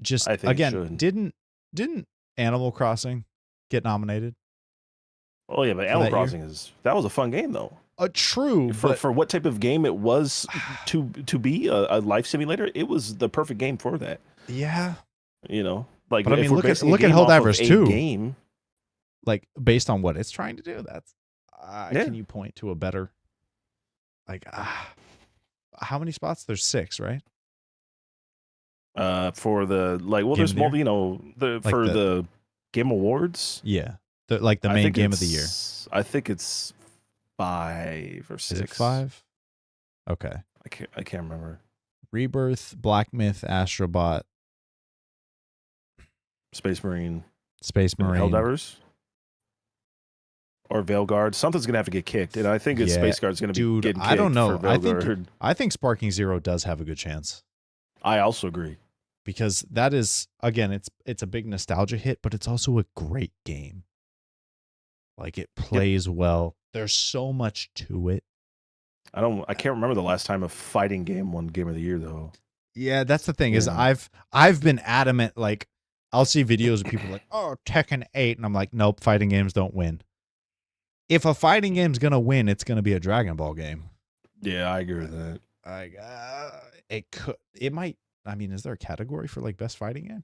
[SPEAKER 1] Just
[SPEAKER 2] I think it
[SPEAKER 1] again,
[SPEAKER 2] should.
[SPEAKER 1] didn't Animal Crossing get nominated?
[SPEAKER 2] Oh yeah, but Animal Crossing that was a fun game though.
[SPEAKER 1] True, but
[SPEAKER 2] For what type of game it was to be a life simulator, it was the perfect game for that.
[SPEAKER 1] yeah.
[SPEAKER 2] Like
[SPEAKER 1] But I
[SPEAKER 2] if
[SPEAKER 1] mean,
[SPEAKER 2] we're
[SPEAKER 1] look at
[SPEAKER 2] basing a game off of
[SPEAKER 1] Helldivers
[SPEAKER 2] a
[SPEAKER 1] 2.
[SPEAKER 2] game,
[SPEAKER 1] Like based on what it's trying to do. That's
[SPEAKER 2] Yeah.
[SPEAKER 1] Can you point to a better? Like how many spots? There's 6, right?
[SPEAKER 2] for the
[SPEAKER 1] Game
[SPEAKER 2] there's
[SPEAKER 1] of the year?
[SPEAKER 2] multiple,
[SPEAKER 1] Like
[SPEAKER 2] for the Game Awards.
[SPEAKER 1] Yeah, the main game of the year.
[SPEAKER 2] I think it's 5 or 6.
[SPEAKER 1] Is it 5? Okay.
[SPEAKER 2] I can't remember.
[SPEAKER 1] Rebirth, Black Myth, Astrobot,
[SPEAKER 2] Space Marine,
[SPEAKER 1] Space Marine,
[SPEAKER 2] Helldivers, or Veilguard. Something's gonna have to get kicked, and I think it's Space Guard's gonna be getting kicked.
[SPEAKER 1] I don't know.
[SPEAKER 2] For Veilguard.
[SPEAKER 1] I think Sparking Zero does have a good chance.
[SPEAKER 2] I also agree.
[SPEAKER 1] Because that is, again, it's a big nostalgia hit, but it's also a great game. Like it plays well. There's so much to it.
[SPEAKER 2] I can't remember the last time a fighting game won Game of the Year though.
[SPEAKER 1] Yeah, that's the thing is I've been adamant. Like I'll see videos of people like, oh, Tekken 8, and I'm like, nope, fighting games don't win. If a fighting game's gonna win, it's gonna be a Dragon Ball game.
[SPEAKER 2] Yeah, I agree with that.
[SPEAKER 1] It might. I mean, is there a category for like best fighting game?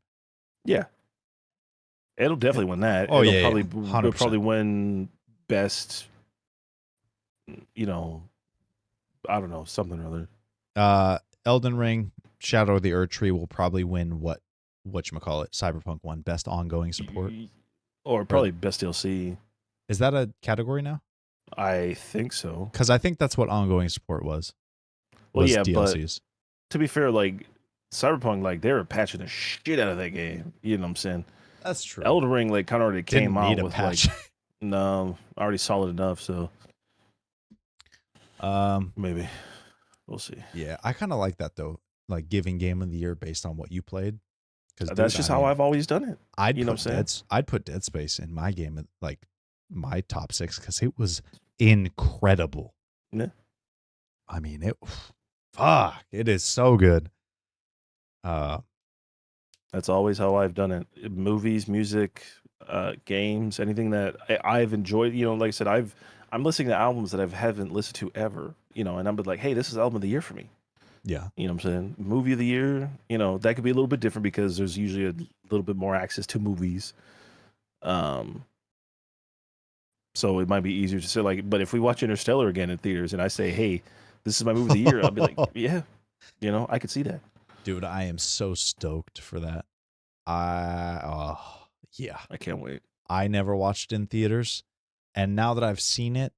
[SPEAKER 2] Yeah, it'll definitely win that.
[SPEAKER 1] Oh,
[SPEAKER 2] it'll
[SPEAKER 1] yeah,
[SPEAKER 2] probably,
[SPEAKER 1] 100%.
[SPEAKER 2] It'll probably win best. I don't know, something or other.
[SPEAKER 1] Elden Ring, Shadow of the Earth Tree will probably win whatchamacallit, Cyberpunk 1, best ongoing support.
[SPEAKER 2] Or probably best DLC.
[SPEAKER 1] Is that a category now?
[SPEAKER 2] I think so.
[SPEAKER 1] Because I think that's what ongoing support was.
[SPEAKER 2] Well, yeah,
[SPEAKER 1] DLCs.
[SPEAKER 2] but to be fair, like Cyberpunk, like they were patching the shit out of that game. You know what I'm saying?
[SPEAKER 1] That's true.
[SPEAKER 2] Elden Ring, like, kind of already came out with
[SPEAKER 1] patch.
[SPEAKER 2] like, no, already solid enough. So, maybe we'll see.
[SPEAKER 1] Yeah, I kind of like that though. Like giving game of the year based on what you played. Because
[SPEAKER 2] that's just how I've always done it.
[SPEAKER 1] I'd put Dead Space in my game, like my top 6, because it was incredible.
[SPEAKER 2] Yeah.
[SPEAKER 1] I mean, it is so good.
[SPEAKER 2] That's always how I've done it. Movies, music, games, anything that I've enjoyed. Like I said, I'm listening to albums that I haven't listened to ever. And I'm like, hey, this is album of the year for me.
[SPEAKER 1] Yeah.
[SPEAKER 2] You know what I'm saying? Movie of the year, that could be a little bit different because there's usually a little bit more access to movies. So it might be easier to say, like, but if we watch Interstellar again in theaters and I say, hey, this is my movie of the year, I'll be like, yeah, I could see that.
[SPEAKER 1] Dude, I am so stoked for that. Yeah.
[SPEAKER 2] I can't wait.
[SPEAKER 1] I never watched it in theaters, and now that I've seen it,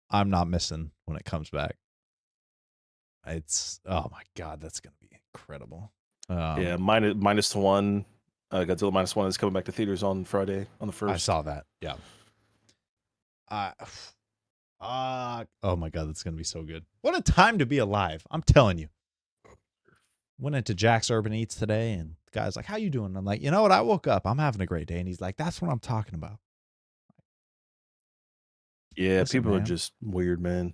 [SPEAKER 1] I'm not missing when it comes back. It's, oh my God, that's going to be incredible.
[SPEAKER 2] Yeah, -1. Godzilla -1 is coming back to theaters on Friday, on the 1st.
[SPEAKER 1] I saw that. Yeah. Oh my God, that's going to be so good. What a time to be alive. I'm telling you. Went into Jack's Urban Eats today, and the guy's like, how you doing? I'm like, you know what? I woke up. I'm having a great day. And he's like, that's what I'm talking about.
[SPEAKER 2] Yeah,
[SPEAKER 1] listen,
[SPEAKER 2] people
[SPEAKER 1] man.
[SPEAKER 2] are just weird, man.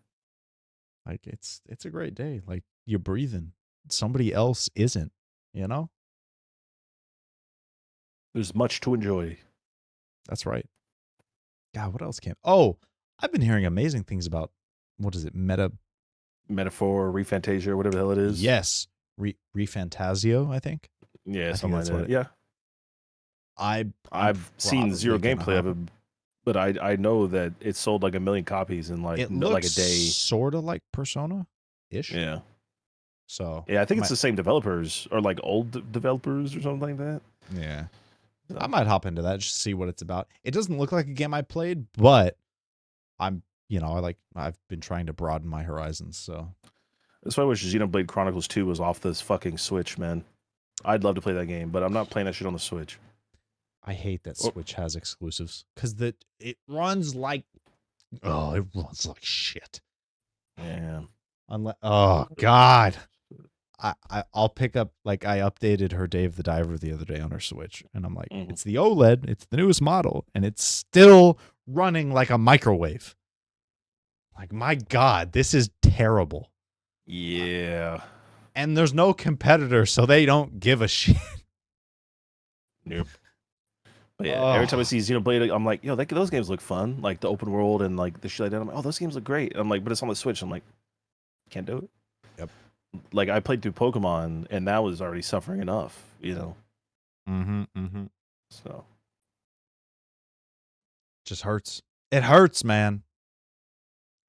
[SPEAKER 1] Like, it's a great day. Like, you're breathing. Somebody else isn't,
[SPEAKER 2] There's much to enjoy.
[SPEAKER 1] That's right. God, what else came? Oh, I've been hearing amazing things about what is it?
[SPEAKER 2] Metaphor, Refantasia, whatever the hell it is.
[SPEAKER 1] Yes, Refantasio. I think.
[SPEAKER 2] Yeah,
[SPEAKER 1] I think
[SPEAKER 2] something like
[SPEAKER 1] that's what
[SPEAKER 2] that.
[SPEAKER 1] it.
[SPEAKER 2] Yeah.
[SPEAKER 1] I'm
[SPEAKER 2] I've seen zero
[SPEAKER 1] probably gonna
[SPEAKER 2] gameplay
[SPEAKER 1] hop.
[SPEAKER 2] of it, but I know that it sold like 1 million copies in
[SPEAKER 1] It
[SPEAKER 2] like a
[SPEAKER 1] looks
[SPEAKER 2] day.
[SPEAKER 1] sort of like Persona, ish.
[SPEAKER 2] Yeah.
[SPEAKER 1] So
[SPEAKER 2] Yeah, I
[SPEAKER 1] I
[SPEAKER 2] think it's
[SPEAKER 1] might.
[SPEAKER 2] the same developers or like old developers or something like that.
[SPEAKER 1] Yeah, I
[SPEAKER 2] So,
[SPEAKER 1] might hop into that just to see what it's about. It doesn't look like a game I played, but I'm I've been trying to broaden my horizons. So
[SPEAKER 2] that's why I wish Xenoblade Chronicles 2 was off this fucking Switch, man. I'd love to play that game, but I'm not playing that shit on the Switch.
[SPEAKER 1] I hate that
[SPEAKER 2] Oh,
[SPEAKER 1] Switch has exclusives because it runs like shit.
[SPEAKER 2] yeah.
[SPEAKER 1] Unless God. I'll pick up like I updated her Dave the Diver the other day on her Switch, and I'm like,
[SPEAKER 2] Mhm.
[SPEAKER 1] it's the OLED, it's the newest model, and it's still running like a microwave. Like, my God, this is terrible.
[SPEAKER 2] Yeah.
[SPEAKER 1] And there's no competitor, so they don't give a shit.
[SPEAKER 2] Nope. But yeah, every time I
[SPEAKER 1] Oh,
[SPEAKER 2] see Xenoblade, I'm like, yo, those games look fun. Like the open world and like the shit like that. I'm like, oh, those games look great. I'm like, but it's on the Switch. I'm like, can't do it.
[SPEAKER 1] yep.
[SPEAKER 2] Like I played through Pokemon and that was already suffering enough,
[SPEAKER 1] Mm-hmm.
[SPEAKER 2] So
[SPEAKER 1] Just hurts. It hurts, man.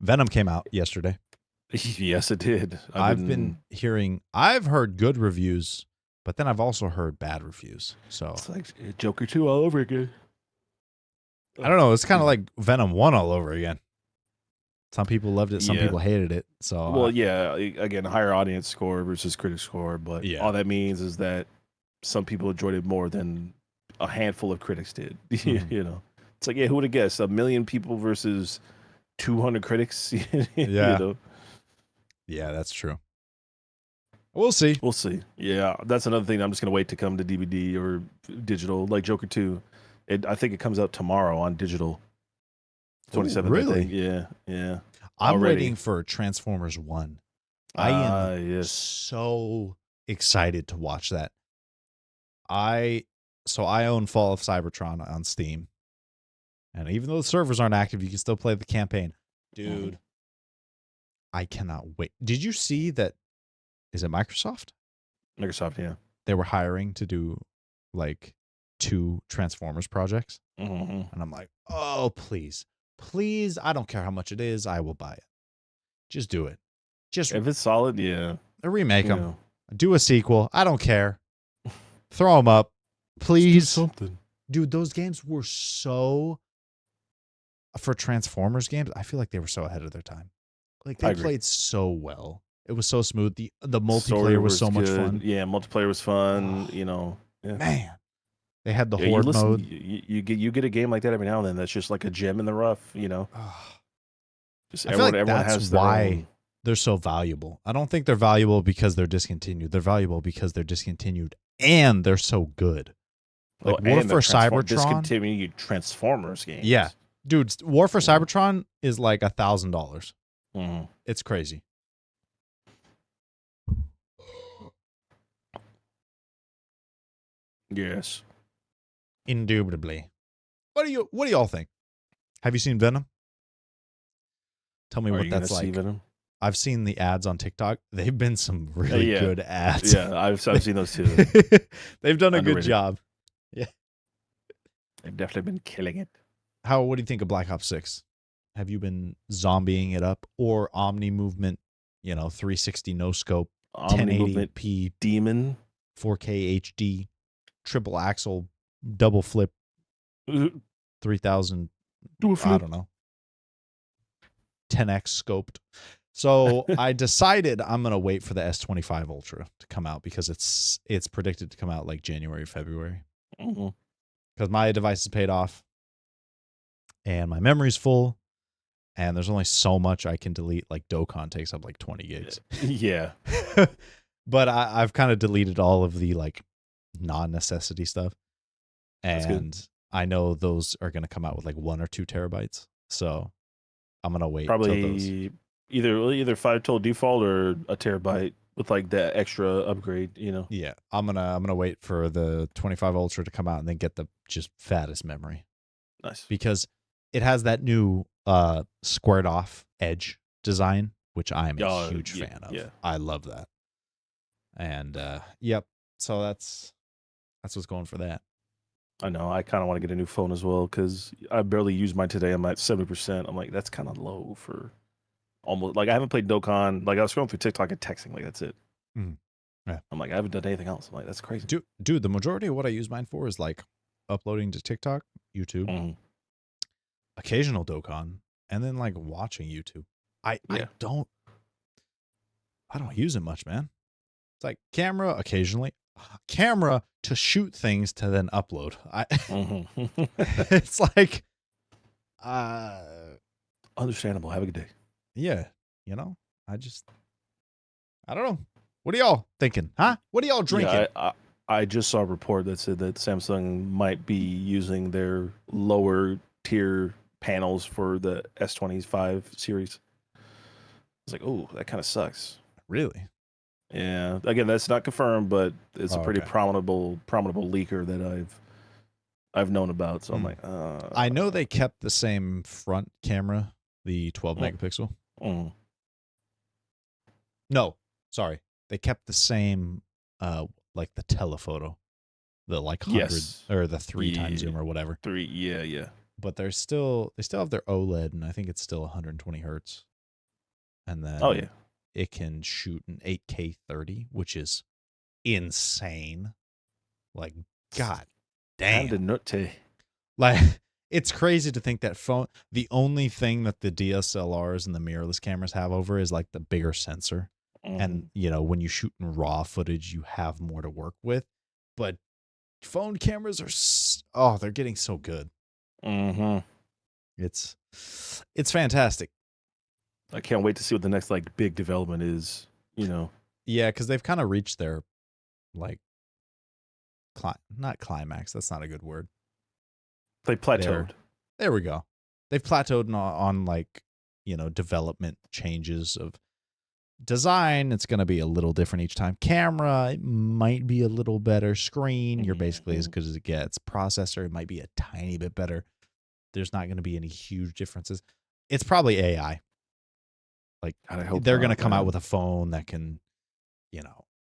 [SPEAKER 1] Venom came out yesterday.
[SPEAKER 2] yes, it did.
[SPEAKER 1] I've heard good reviews, but then I've also heard bad reviews. So
[SPEAKER 2] It's like Joker 2 all over again.
[SPEAKER 1] I don't know. It's kind of
[SPEAKER 2] Excuse me.
[SPEAKER 1] like Venom 1 all over again. Some people loved it. Some
[SPEAKER 2] Yeah.
[SPEAKER 1] people hated it. So,
[SPEAKER 2] Well, yeah. Again, higher audience score versus critic score, but
[SPEAKER 1] yeah.
[SPEAKER 2] all that means is that some people enjoyed it more than a handful of critics did.
[SPEAKER 1] Mhm.
[SPEAKER 2] It's like, yeah, who would have guessed 1 million people versus 200 critics?
[SPEAKER 1] Yeah. Yeah, that's true. We'll see.
[SPEAKER 2] We'll see. Yeah, that's another thing. I'm just gonna wait to come to DVD or digital, like Joker 2. I think it comes out tomorrow on digital.
[SPEAKER 1] Oh,
[SPEAKER 2] 27th, I think.
[SPEAKER 1] really?
[SPEAKER 2] Yeah.
[SPEAKER 1] I'm
[SPEAKER 2] Already.
[SPEAKER 1] waiting for Transformers 1. I am
[SPEAKER 2] Yes.
[SPEAKER 1] so excited to watch that. I own Fall of Cybertron on Steam. And even though the servers aren't active, you can still play the campaign. Dude,
[SPEAKER 2] Mhm.
[SPEAKER 1] I cannot wait. Did you see that? Is it Microsoft?
[SPEAKER 2] Microsoft, yeah.
[SPEAKER 1] They were hiring to do like 2 Transformers projects.
[SPEAKER 2] hmm
[SPEAKER 1] And I'm like, oh, please. Please. I don't care how much it is. I will buy it. Just do it. Just
[SPEAKER 2] If it's solid, yeah.
[SPEAKER 1] remake
[SPEAKER 2] You
[SPEAKER 1] them.
[SPEAKER 2] know,
[SPEAKER 1] Do a sequel. I don't care. Throw them up.
[SPEAKER 2] let's do
[SPEAKER 1] Please.
[SPEAKER 2] something.
[SPEAKER 1] Dude, those games were so, for Transformers games, I feel like they were so ahead of their time. Like,
[SPEAKER 2] I
[SPEAKER 1] they
[SPEAKER 2] agree.
[SPEAKER 1] played so well. It was so smooth. The
[SPEAKER 2] Story
[SPEAKER 1] multiplayer was
[SPEAKER 2] was
[SPEAKER 1] so much
[SPEAKER 2] good.
[SPEAKER 1] fun.
[SPEAKER 2] Yeah, multiplayer was fun.
[SPEAKER 1] Oh,
[SPEAKER 2] Yeah.
[SPEAKER 1] man. They had the
[SPEAKER 2] Yeah, you
[SPEAKER 1] Horde
[SPEAKER 2] listen.
[SPEAKER 1] mode.
[SPEAKER 2] You get a game like that every now and then. That's just like a gem in the rough.
[SPEAKER 1] Oh,
[SPEAKER 2] Just
[SPEAKER 1] I feel like
[SPEAKER 2] everyone
[SPEAKER 1] that's
[SPEAKER 2] has their
[SPEAKER 1] why
[SPEAKER 2] own.
[SPEAKER 1] they're so valuable. I don't think they're valuable because they're discontinued. They're valuable because they're discontinued and they're so good.
[SPEAKER 2] Oh,
[SPEAKER 1] Like War
[SPEAKER 2] and the
[SPEAKER 1] for Cybertron.
[SPEAKER 2] discontinued Transformers
[SPEAKER 1] Yeah.
[SPEAKER 2] games.
[SPEAKER 1] Dude, War for
[SPEAKER 2] Mhm.
[SPEAKER 1] Cybertron is like $1,000.
[SPEAKER 2] Mhm.
[SPEAKER 1] It's crazy.
[SPEAKER 2] Yes.
[SPEAKER 1] Indubitably. What do y'all think? Have you seen Venom? Tell me
[SPEAKER 2] Are
[SPEAKER 1] what
[SPEAKER 2] you gonna
[SPEAKER 1] that's
[SPEAKER 2] see
[SPEAKER 1] like.
[SPEAKER 2] Venom?
[SPEAKER 1] I've seen the ads on TikTok. They've been some really
[SPEAKER 2] Yeah.
[SPEAKER 1] good ads.
[SPEAKER 2] Yeah, I've seen those too.
[SPEAKER 1] They've done a good
[SPEAKER 2] Underrated.
[SPEAKER 1] job. Yeah.
[SPEAKER 2] They've definitely been killing it.
[SPEAKER 1] What do you think of Black Ops 6? Have you been zombieing it up or Omni movement, 360 no scope,
[SPEAKER 2] Omni movement
[SPEAKER 1] 1080p,
[SPEAKER 2] demon.
[SPEAKER 1] 4K HD, triple axle, double flip,
[SPEAKER 2] Do
[SPEAKER 1] 3000,
[SPEAKER 2] a
[SPEAKER 1] I
[SPEAKER 2] flip.
[SPEAKER 1] don't know, 10x scoped. So I decided I'm going to wait for the S25 Ultra to come out because it's predicted to come out like January, February.
[SPEAKER 2] Mhm.
[SPEAKER 1] Because my device is paid off and my memory's full. And there's only so much I can delete. Like Dokkan takes up like 20 gigs.
[SPEAKER 2] Yeah.
[SPEAKER 1] But I've kind of deleted all of the like non-necessity stuff.
[SPEAKER 2] That's good.
[SPEAKER 1] And I know those are going to come out with like 1 or 2 terabytes. So I'm going to wait till those.
[SPEAKER 2] Probably either 512 default or a terabyte with like the extra upgrade, you know.
[SPEAKER 1] Yeah, I'm gonna wait for the 25 Ultra to come out and then get the just fattest memory
[SPEAKER 2] Nice.
[SPEAKER 1] because it has that new squared off edge design, which I'm a huge
[SPEAKER 2] Yeah,
[SPEAKER 1] fan of.
[SPEAKER 2] yeah.
[SPEAKER 1] I love that. And yep, so that's what's going for that.
[SPEAKER 2] I know. I kind of want to get a new phone as well because I barely use mine today. I'm at 70%. I'm like, that's kind of low for almost like I haven't played Dokkan. Like I was scrolling through TikTok and texting. Like that's it.
[SPEAKER 1] Mhm. Yeah.
[SPEAKER 2] I'm like, I haven't done anything else. I'm like, that's crazy.
[SPEAKER 1] Dude, the majority of what I use mine for is like uploading to TikTok, YouTube,
[SPEAKER 2] Hmm.
[SPEAKER 1] occasional Dokkan, and then like watching YouTube. I
[SPEAKER 2] Yeah.
[SPEAKER 1] I don't I don't use it much, man. It's like camera occasionally, camera to shoot things to then upload.
[SPEAKER 2] Hmm.
[SPEAKER 1] It's like uh
[SPEAKER 2] Understandable. Have a good day.
[SPEAKER 1] yeah, you know. I don't know. What are y'all thinking? Huh? What are y'all drinking?
[SPEAKER 2] Yeah, I just saw a report that said that Samsung might be using their lower tier panels for the S25 series. It's like, oh, that kind of sucks.
[SPEAKER 1] Really?
[SPEAKER 2] Yeah. Again, that's not confirmed, but it's a
[SPEAKER 1] Oh,
[SPEAKER 2] pretty
[SPEAKER 1] okay.
[SPEAKER 2] prominable leaker that I've known about. So I'm
[SPEAKER 1] Hmm.
[SPEAKER 2] like,
[SPEAKER 1] I know they kept the same front camera, the 12
[SPEAKER 2] mm,
[SPEAKER 1] megapixel.
[SPEAKER 2] mm.
[SPEAKER 1] No, sorry. They kept the same like the telephoto, the like 100
[SPEAKER 2] Yes.
[SPEAKER 1] or the 3 times
[SPEAKER 2] Yeah.
[SPEAKER 1] zoom or whatever.
[SPEAKER 2] 3. Yeah, yeah.
[SPEAKER 1] But they still have their OLED and I think it's still 120 hertz. And
[SPEAKER 2] Oh yeah.
[SPEAKER 1] then it can shoot an 8K 30, which is insane. Like god
[SPEAKER 2] Kind
[SPEAKER 1] damn.
[SPEAKER 2] of nutty.
[SPEAKER 1] Like it's crazy to think that the only thing that the DSLRs and the mirrorless cameras have over is like the bigger sensor.
[SPEAKER 2] Hmm.
[SPEAKER 1] And when you shoot in raw footage, you have more to work with. But phone cameras are they're getting so good.
[SPEAKER 2] Hmm.
[SPEAKER 1] It's fantastic.
[SPEAKER 2] I can't wait to see what the next like big development is. You know,
[SPEAKER 1] Yeah, because they've kind of reached their like not climax. That's not a good word.
[SPEAKER 2] they
[SPEAKER 1] There,
[SPEAKER 2] plateaued.
[SPEAKER 1] there we go. They've plateaued on like development changes of design. It's going to be a little different each time. Camera, it might be a little better. Screen, you're basically as
[SPEAKER 2] Mhm.
[SPEAKER 1] good as it gets. Processor, it might be a tiny bit better. There's not going to be any huge differences. It's probably AI. Like
[SPEAKER 2] God, I hope
[SPEAKER 1] they're going to
[SPEAKER 2] not,
[SPEAKER 1] come out
[SPEAKER 2] man.
[SPEAKER 1] with a phone that can,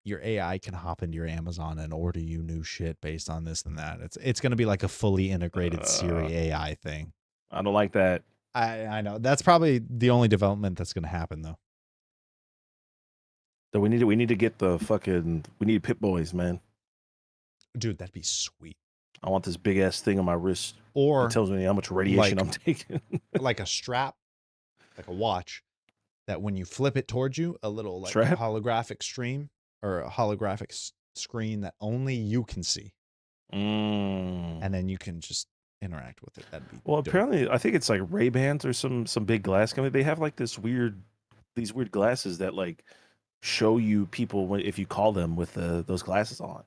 [SPEAKER 1] your AI can hop into your Amazon and order you new shit based on this and that. It's going to be like a fully integrated
[SPEAKER 2] Uh,
[SPEAKER 1] Siri AI thing.
[SPEAKER 2] I don't like that.
[SPEAKER 1] I know. That's probably the only development that's going to happen though.
[SPEAKER 2] That we need to get the fucking we need Pit Boys, man.
[SPEAKER 1] Dude, that'd be sweet.
[SPEAKER 2] I want this big ass thing on my wrist that
[SPEAKER 1] Or
[SPEAKER 2] tells me how much radiation
[SPEAKER 1] like
[SPEAKER 2] I'm taking.
[SPEAKER 1] like a strap, like a watch that when you flip it towards you, a little like
[SPEAKER 2] Strap?
[SPEAKER 1] holographic stream or a holographic screen that only you can see,
[SPEAKER 2] Mm.
[SPEAKER 1] and then you can just interact with it. That'd be
[SPEAKER 2] Well,
[SPEAKER 1] dope.
[SPEAKER 2] apparently, I think it's like Ray Bans or some big glass company. They have like these weird glasses that like show you people if you call them with those glasses on.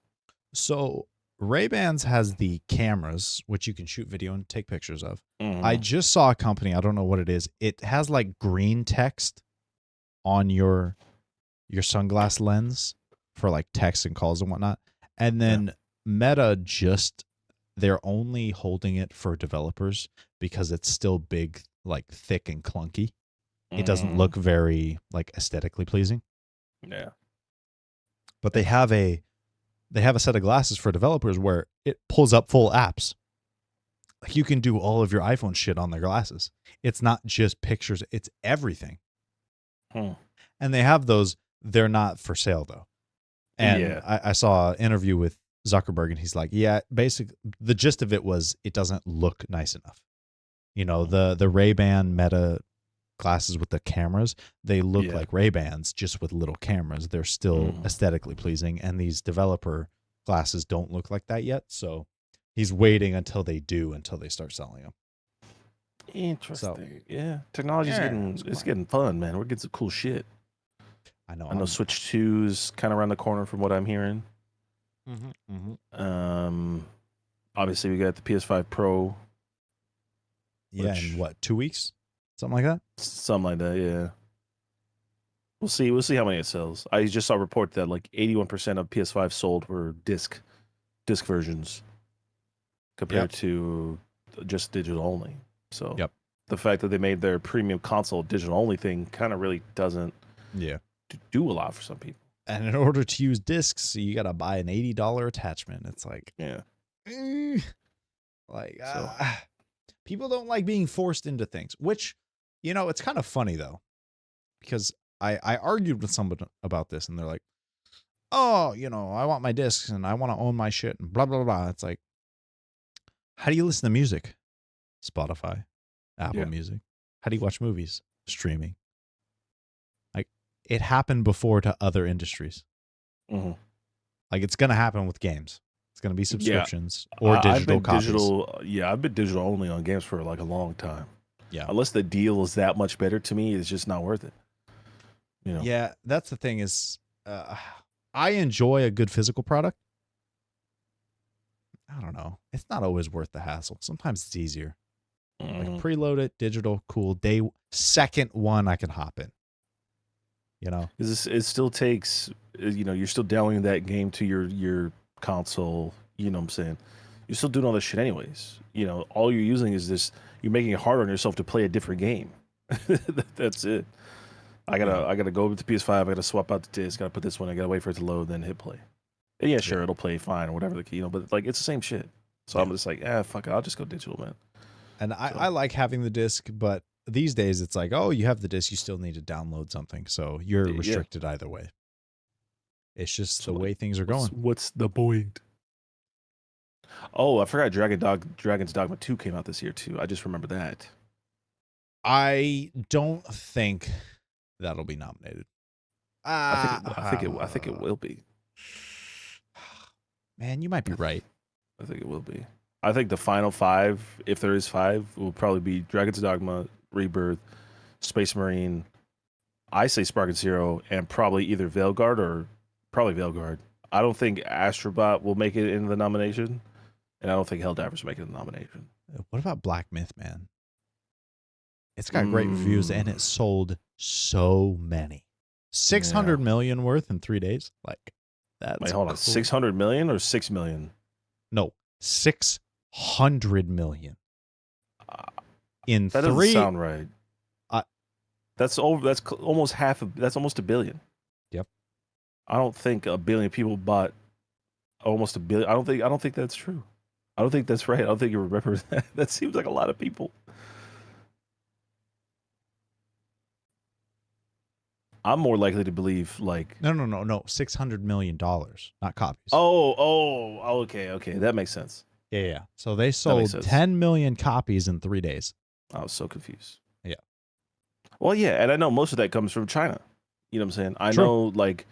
[SPEAKER 1] So Ray-Bans has the cameras which you can shoot video and take pictures of. I
[SPEAKER 2] Hmm.
[SPEAKER 1] just saw a company, I don't know what it is. It has like green text on your sunglass lens for like text and calls and whatnot. And
[SPEAKER 2] Yeah.
[SPEAKER 1] then Meta they're only holding it for developers because it's still big, like thick and clunky. It doesn't
[SPEAKER 2] Mm.
[SPEAKER 1] look very like aesthetically pleasing.
[SPEAKER 2] Yeah.
[SPEAKER 1] But they have a set of glasses for developers where it pulls up full apps. Like you can do all of your iPhone shit on their glasses. It's not just pictures, it's everything.
[SPEAKER 2] Hmm.
[SPEAKER 1] And they have those, they're not for sale though. And
[SPEAKER 2] Yeah.
[SPEAKER 1] I saw an interview with Zuckerberg and he's like, yeah, basically the gist of it was it doesn't look nice enough. The Ray-Ban Meta glasses with the cameras, they look
[SPEAKER 2] Yeah.
[SPEAKER 1] like Ray-Bans just with little cameras. They're still
[SPEAKER 2] Mhm.
[SPEAKER 1] aesthetically pleasing, and these developer glasses don't look like that yet. So he's waiting until they do, until they start selling them. So
[SPEAKER 2] Interesting. Yeah. Technology's
[SPEAKER 1] yeah,
[SPEAKER 2] it's getting fun, man. We're getting some cool shit.
[SPEAKER 1] I know.
[SPEAKER 2] I know Switch 2's kind of around the corner from what I'm hearing.
[SPEAKER 1] Mm-hmm.
[SPEAKER 2] Um, obviously we got the PS5 Pro,
[SPEAKER 1] Yeah, in
[SPEAKER 2] which
[SPEAKER 1] what 2 weeks, something like that.
[SPEAKER 2] something like that. Yeah. We'll see. We'll see how many it sells. I just saw a report that like 81% of PS5 sold were disc versions compared
[SPEAKER 1] Yep.
[SPEAKER 2] to just digital only. So
[SPEAKER 1] Yep.
[SPEAKER 2] the fact that they made their premium console digital only thing kind of really doesn't
[SPEAKER 1] Yeah.
[SPEAKER 2] do a lot for some people.
[SPEAKER 1] And in order to use discs, you got to buy an $80 attachment. It's like,
[SPEAKER 2] Yeah.
[SPEAKER 1] eh, like
[SPEAKER 2] So
[SPEAKER 1] people don't like being forced into things, which, it's kind of funny though, because I argued with somebody about this and they're like, oh, I want my discs and I want to own my shit and blah, blah, blah. It's like, how do you listen to music? Spotify, Apple
[SPEAKER 2] Yeah.
[SPEAKER 1] Music. How do you watch movies? Streaming. Like, it happened before to other industries.
[SPEAKER 2] mhm.
[SPEAKER 1] Like, it's going to happen with games. It's going to be
[SPEAKER 2] Yeah,
[SPEAKER 1] subscriptions or
[SPEAKER 2] I've
[SPEAKER 1] digital
[SPEAKER 2] been
[SPEAKER 1] copies.
[SPEAKER 2] digital. Yeah, I've been digital only on games for like a long time.
[SPEAKER 1] Yeah.
[SPEAKER 2] Unless the deal is that much better to me, it's just not worth it.
[SPEAKER 1] Yeah, that's the thing is, I enjoy a good physical product. I don't know. It's not always worth the hassle. Sometimes it's easier. Like
[SPEAKER 2] Mhm.
[SPEAKER 1] preload it, digital, cool. Second one I can hop in.
[SPEAKER 2] It still takes, you're still downloading that game to your console. You know what I'm saying? You're still doing all this shit anyways. All you're using is this. You're making it harder on yourself to play a different game. That's it. I gotta go with the PS5. I gotta swap out the disc. Gotta put this one. I gotta wait for it to load, then hit play. And yeah, sure,
[SPEAKER 1] Yeah.
[SPEAKER 2] it'll play fine or whatever the key. But like it's the same shit. So I'm just like, fuck it. I'll just go digital, man.
[SPEAKER 1] And
[SPEAKER 2] So
[SPEAKER 1] I like having the disc, but these days it's like, oh, you have the disc, you still need to download something. So you're
[SPEAKER 2] yeah.
[SPEAKER 1] restricted either way. It's just
[SPEAKER 2] So
[SPEAKER 1] the
[SPEAKER 2] like,
[SPEAKER 1] way things are going.
[SPEAKER 2] what's the point? Oh, I forgot Dragon's Dogma 2 came out this year too. I just remember that.
[SPEAKER 1] I don't think that'll be nominated.
[SPEAKER 2] I think it will be.
[SPEAKER 1] Man, you might be right.
[SPEAKER 2] I think it will be. I think the final 5, if there is 5, will probably be Dragon's Dogma, Rebirth, Space Marine. I say Spark and Zero, and probably either Veilguard or probably Veilguard. I don't think Astrobot will make it into the nomination, and I don't think Helldivers will make it in the nomination.
[SPEAKER 1] What about Black Myth, man? It's got great reviews and it sold so many. 600 million worth in 3 days. Like, that's
[SPEAKER 2] Wait, hold on.
[SPEAKER 1] cool.
[SPEAKER 2] 600 million or 6 million?
[SPEAKER 1] No, 600 million. In
[SPEAKER 2] That doesn't sound right. That's over. That's almost half. That's almost $1 billion.
[SPEAKER 1] Yep.
[SPEAKER 2] I don't think 1 billion people bought almost $1 billion. I don't think that's true. I don't think that's right. I don't think you remember that. That seems like a lot of people. I'm more likely to believe like
[SPEAKER 1] No, $600 million, not copies.
[SPEAKER 2] Okay. That makes sense.
[SPEAKER 1] Yeah. So they sold 10 million copies in 3 days.
[SPEAKER 2] I was so confused.
[SPEAKER 1] Yeah.
[SPEAKER 2] Well, yeah, and I know most of that comes from China. You know what I'm saying? I know like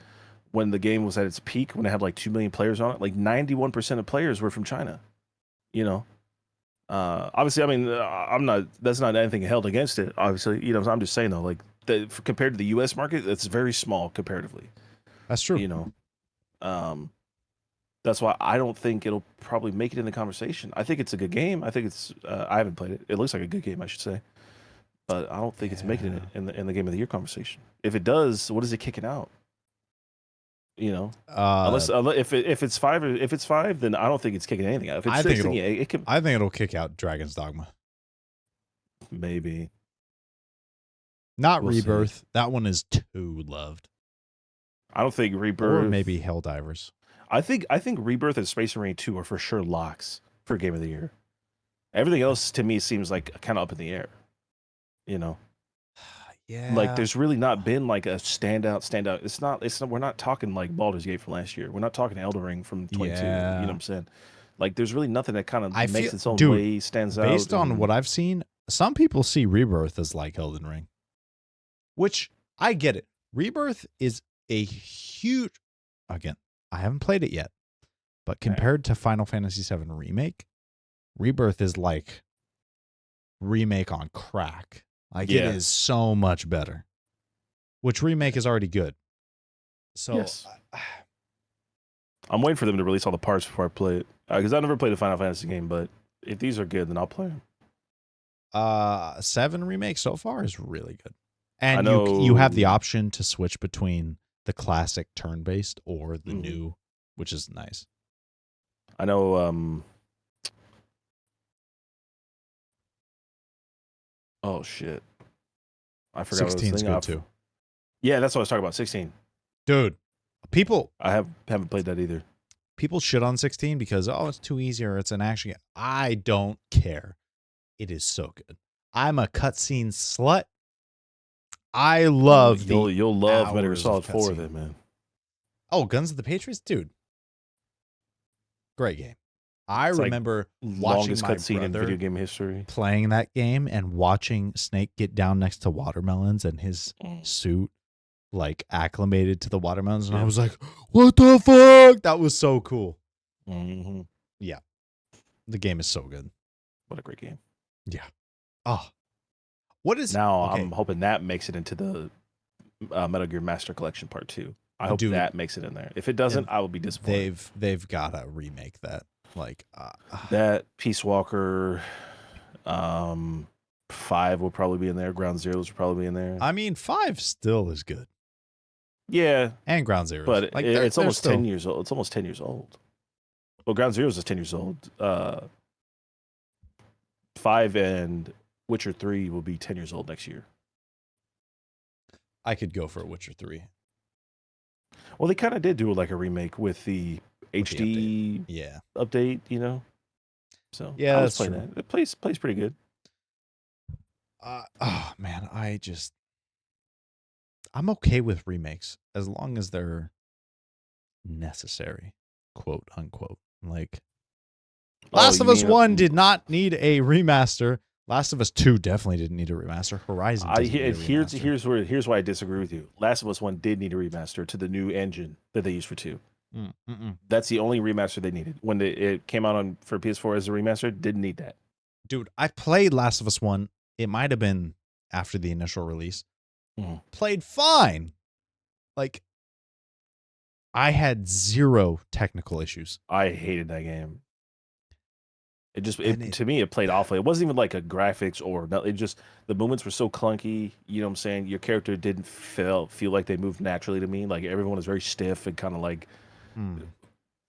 [SPEAKER 2] when the game was at its peak, when it had like 2 million players on it, like 91% of players were from China. Obviously, I mean, that's not anything held against it. Obviously, I'm just saying though, like compared to the U.S. market, it's very small comparatively.
[SPEAKER 1] That's true.
[SPEAKER 2] That's why I don't think it'll probably make it in the conversation. I think it's a good game. I think it's. I haven't played it. It looks like a good game, I should say, but I don't think it's making it in the game of the year conversation. If it does, what is it kicking out? Unless if it's 5, then I don't think it's kicking anything out. If it's 6, then it can.
[SPEAKER 1] I think it'll kick out Dragon's Dogma.
[SPEAKER 2] Maybe.
[SPEAKER 1] Not Rebirth. See. That one is too loved.
[SPEAKER 2] I don't think Rebirth.
[SPEAKER 1] Or maybe Helldivers.
[SPEAKER 2] I think Rebirth and Space Marine 2 are for sure locks for Game of the Year. Everything else to me seems like kind of up in the air.
[SPEAKER 1] Yeah.
[SPEAKER 2] Like there's really not been like a standout. It's not we're not talking like Baldur's Gate from last year. We're not talking Elden Ring from 22.
[SPEAKER 1] Yeah.
[SPEAKER 2] You know what I'm saying? Like there's really nothing that kind of makes its own way, stands
[SPEAKER 1] out. Based on what I've seen, some people see Rebirth as like Elden Ring. Which I get it. Rebirth is a huge, again, I haven't played it yet, but compared to Final Fantasy VII Remake, Rebirth is like remake on crack. Like it is so much better, which Remake is already good. So
[SPEAKER 2] yes. I'm waiting for them to release all the parts before I play it. Because I never played a Final Fantasy game, but if these are good, then I'll play them.
[SPEAKER 1] 7 Remake so far is really good.
[SPEAKER 2] I
[SPEAKER 1] And you have the
[SPEAKER 2] know.
[SPEAKER 1] option to switch between the classic turn-based or the
[SPEAKER 2] Mhm.
[SPEAKER 1] new, which is nice.
[SPEAKER 2] I know. Oh shit! I forgot what I was
[SPEAKER 1] 16's
[SPEAKER 2] thinking
[SPEAKER 1] good
[SPEAKER 2] of.
[SPEAKER 1] too.
[SPEAKER 2] Yeah, that's what I was talking about. 16.
[SPEAKER 1] Dude, people
[SPEAKER 2] Haven't played that either.
[SPEAKER 1] people shit on 16 because it's too easy or it's an action game. I don't care. It is so good. I'm a cutscene slut. I
[SPEAKER 2] Oh,
[SPEAKER 1] love the
[SPEAKER 2] you'll love Metal Gear
[SPEAKER 1] hours of
[SPEAKER 2] Solid 4
[SPEAKER 1] cutscene.
[SPEAKER 2] then, man.
[SPEAKER 1] Oh, Guns of the Patriots, dude. Great game. I
[SPEAKER 2] It's like
[SPEAKER 1] remember watching
[SPEAKER 2] longest
[SPEAKER 1] my
[SPEAKER 2] cutscene in video
[SPEAKER 1] brother
[SPEAKER 2] game history.
[SPEAKER 1] playing that game and watching Snake get down next to watermelons and his suit like acclimated to the watermelons, and I
[SPEAKER 2] Yeah.
[SPEAKER 1] was like, "What the fuck?" That was so cool.
[SPEAKER 2] Mm-hmm.
[SPEAKER 1] Yeah, the game is so good.
[SPEAKER 2] What a great game.
[SPEAKER 1] Yeah. Oh, what is
[SPEAKER 2] Now
[SPEAKER 1] okay,
[SPEAKER 2] I'm hoping that makes it into the Metal Gear Master Collection Part 2. I hope
[SPEAKER 1] dude?
[SPEAKER 2] that makes it in there. If it doesn't, I will be disappointed.
[SPEAKER 1] They've gotta remake that. Like,
[SPEAKER 2] That Peace Walker, um, 5 will probably be in there. Ground Zeroes will probably be in there.
[SPEAKER 1] I mean, 5 still is good,
[SPEAKER 2] Yeah,
[SPEAKER 1] and Ground Zeroes,
[SPEAKER 2] but
[SPEAKER 1] like
[SPEAKER 2] it's
[SPEAKER 1] they're
[SPEAKER 2] almost 10
[SPEAKER 1] still.
[SPEAKER 2] years old. It's almost 10 years old. Well, Ground Zeroes is 10 years old. 5 and Witcher 3 will be 10 years old next year.
[SPEAKER 1] I could go for Witcher 3
[SPEAKER 2] Well, they kind of did do like a remake with the
[SPEAKER 1] with the
[SPEAKER 2] HD
[SPEAKER 1] update. Yeah,
[SPEAKER 2] update, you know. So
[SPEAKER 1] yeah,
[SPEAKER 2] I was
[SPEAKER 1] that's
[SPEAKER 2] playing
[SPEAKER 1] true.
[SPEAKER 2] that. It plays pretty good.
[SPEAKER 1] Oh man, I'm okay with remakes as long as they're necessary, quote unquote. Like
[SPEAKER 2] Oh,
[SPEAKER 1] Last of
[SPEAKER 2] you
[SPEAKER 1] Us
[SPEAKER 2] mean
[SPEAKER 1] 1 did not need a remaster. Last of Us 2 definitely didn't need a remaster. Horizon
[SPEAKER 2] I
[SPEAKER 1] doesn't need a remaster.
[SPEAKER 2] here's why I disagree with you. Last of Us 1 did need a remaster to the new engine that they used for 2.
[SPEAKER 1] Mm-mm.
[SPEAKER 2] That's the only remaster they needed. When it came out on for PS4 as a remaster, didn't need that.
[SPEAKER 1] Dude, I played Last of Us 1. It might have been after the initial release.
[SPEAKER 2] Mhm.
[SPEAKER 1] Played fine. Like, I had zero technical issues.
[SPEAKER 2] I hated that game.
[SPEAKER 1] And it,
[SPEAKER 2] To me it played awful. It wasn't even like a graphics or no, it just the movements were so clunky. You know what I'm saying? Your character didn't feel like they moved naturally to me. Like everyone was very stiff and kind of like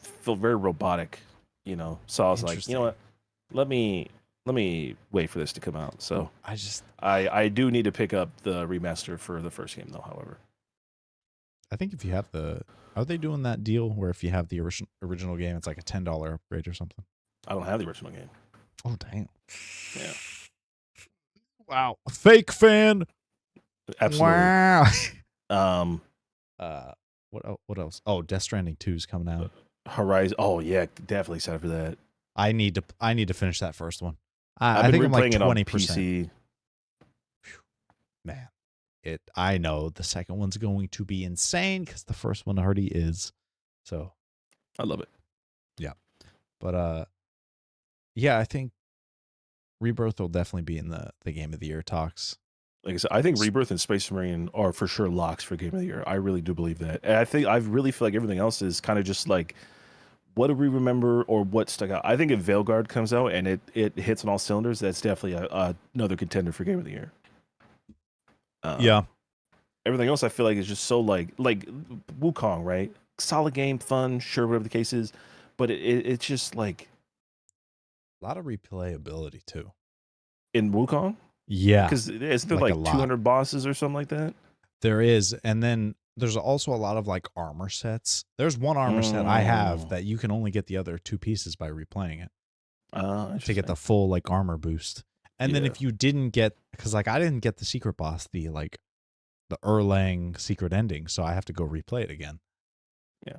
[SPEAKER 2] felt very robotic. You know, so I was like, you know
[SPEAKER 1] interesting.
[SPEAKER 2] what? Let me wait for this to come out. So
[SPEAKER 1] I just,
[SPEAKER 2] I do need to pick up the remaster for the first game though. However,
[SPEAKER 1] I think if you have are they doing that deal where if you have the original game, it's like a $10 upgrade or something?
[SPEAKER 2] I don't have the original game.
[SPEAKER 1] Oh, damn.
[SPEAKER 2] Yeah,
[SPEAKER 1] Wow. Fake fan.
[SPEAKER 2] absolutely.
[SPEAKER 1] Wow.
[SPEAKER 2] Um,
[SPEAKER 1] What else? Oh, Death Stranding 2 is coming out.
[SPEAKER 2] Horizon. Oh yeah, definitely excited for that.
[SPEAKER 1] I need to finish that first one.
[SPEAKER 2] I've
[SPEAKER 1] I
[SPEAKER 2] been
[SPEAKER 1] think I'm like
[SPEAKER 2] replaying it on
[SPEAKER 1] 20%.
[SPEAKER 2] PC.
[SPEAKER 1] Man, I know the second one's going to be insane because the first one already is. So
[SPEAKER 2] I love it.
[SPEAKER 1] yeah, but yeah, I think Rebirth will definitely be in the Game of the Year talks.
[SPEAKER 2] Like I said, I think Rebirth and Space Marine are for sure locks for Game of the Year. I really do believe that. And I really feel like everything else is kind of just like, what do we remember or what stuck out? I think if Veilguard comes out and it hits on all cylinders, that's definitely another contender for Game of the Year.
[SPEAKER 1] Yeah,
[SPEAKER 2] Everything else I feel like is just so like Wukong, right? Solid game, fun, sure, whatever the case is, but it's just like
[SPEAKER 1] a lot of replayability too.
[SPEAKER 2] in Wukong,
[SPEAKER 1] Yeah,
[SPEAKER 2] because isn't there
[SPEAKER 1] like a
[SPEAKER 2] like
[SPEAKER 1] lot.
[SPEAKER 2] 200 bosses or something like that?
[SPEAKER 1] There is, and then there's also a lot of like armor sets. There's one armor set I have that you can only get the other two pieces by replaying it to get
[SPEAKER 2] Interesting.
[SPEAKER 1] the full like armor boost. And then
[SPEAKER 2] Yeah.
[SPEAKER 1] if you didn't get, because like I didn't get the secret boss, the Erlang secret ending, so I have to go replay it again.
[SPEAKER 2] Yeah.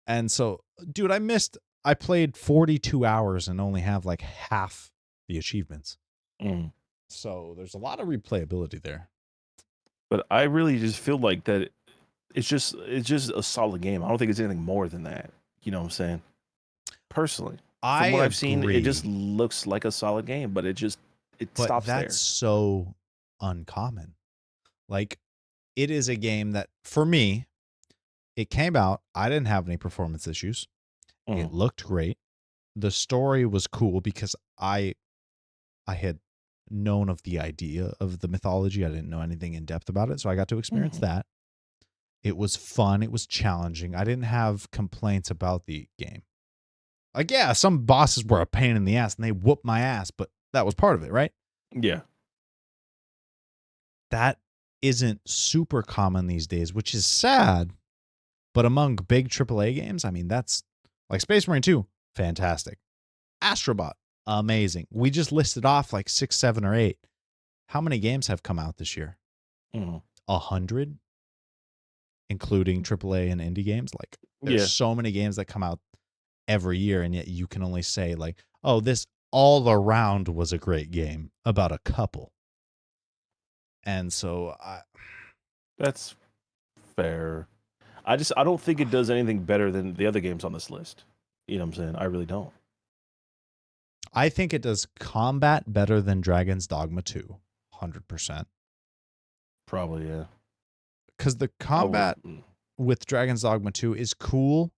[SPEAKER 1] And so, dude, I played 42 hours and only have like half the achievements. So there's a lot of replayability there.
[SPEAKER 2] But I really just feel like that it's just a solid game. I don't think it's anything more than that. You know what I'm saying? Personally,
[SPEAKER 1] I
[SPEAKER 2] from what I've seen, it
[SPEAKER 1] agree,
[SPEAKER 2] just looks like a solid game, but it
[SPEAKER 1] but
[SPEAKER 2] stops
[SPEAKER 1] that's
[SPEAKER 2] there.
[SPEAKER 1] so uncommon. Like, it is a game that, for me, it came out. I didn't have any performance issues. It looked great. The story was cool because I had known of the idea of the mythology. I didn't know anything in depth about it, so I got to experience that. It was fun. It was challenging. I didn't have complaints about the game. Like, yeah, some bosses were a pain in the ass and they whooped my ass, but that was part of it, right?
[SPEAKER 2] Yeah.
[SPEAKER 1] That isn't super common these days, which is sad. But among big AAA games, I mean, that's like Space Marine 2, fantastic. Astrobot, amazing. We just listed off like 6, 7, or 8. How many games have come out this year? 100, including AAA and indie games. Like, there's so many games that come out every year, and yet you can only say like, oh, this all around was a great game about a couple. And so
[SPEAKER 2] that's fair. I don't think it does anything better than the other games on this list. You know what I'm saying? I really don't.
[SPEAKER 1] I think it does combat better than Dragon's Dogma 2, 100%.
[SPEAKER 2] Probably, yeah.
[SPEAKER 1] Because the combat with Dragon's Dogma 2 is cool.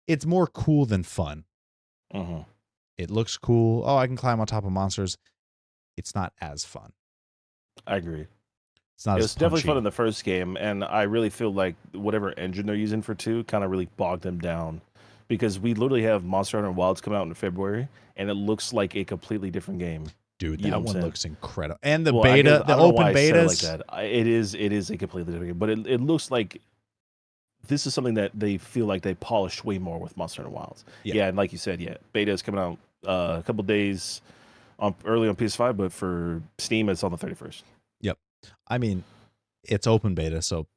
[SPEAKER 1] It's more cool than fun. It looks cool. Oh, I can climb on top of monsters. It's not as fun.
[SPEAKER 2] I agree.
[SPEAKER 1] It's not.
[SPEAKER 2] It's definitely fun in the first game, and I really feel like whatever engine they're using for 2 kind of really bogged them down, because we literally have Monster Hunter Wilds come out in February, and it looks like a completely different game.
[SPEAKER 1] Dude, that one looks incredible. And the beta,
[SPEAKER 2] I
[SPEAKER 1] the open betas,
[SPEAKER 2] like that. It is a completely different game, but it looks like this is something that they feel like they polished way more with Monster Hunter Wilds. Yeah, and like you said, beta is coming out a couple days early on PS5, but for Steam it's on the 31st.
[SPEAKER 1] Yep. I mean, it's open beta, so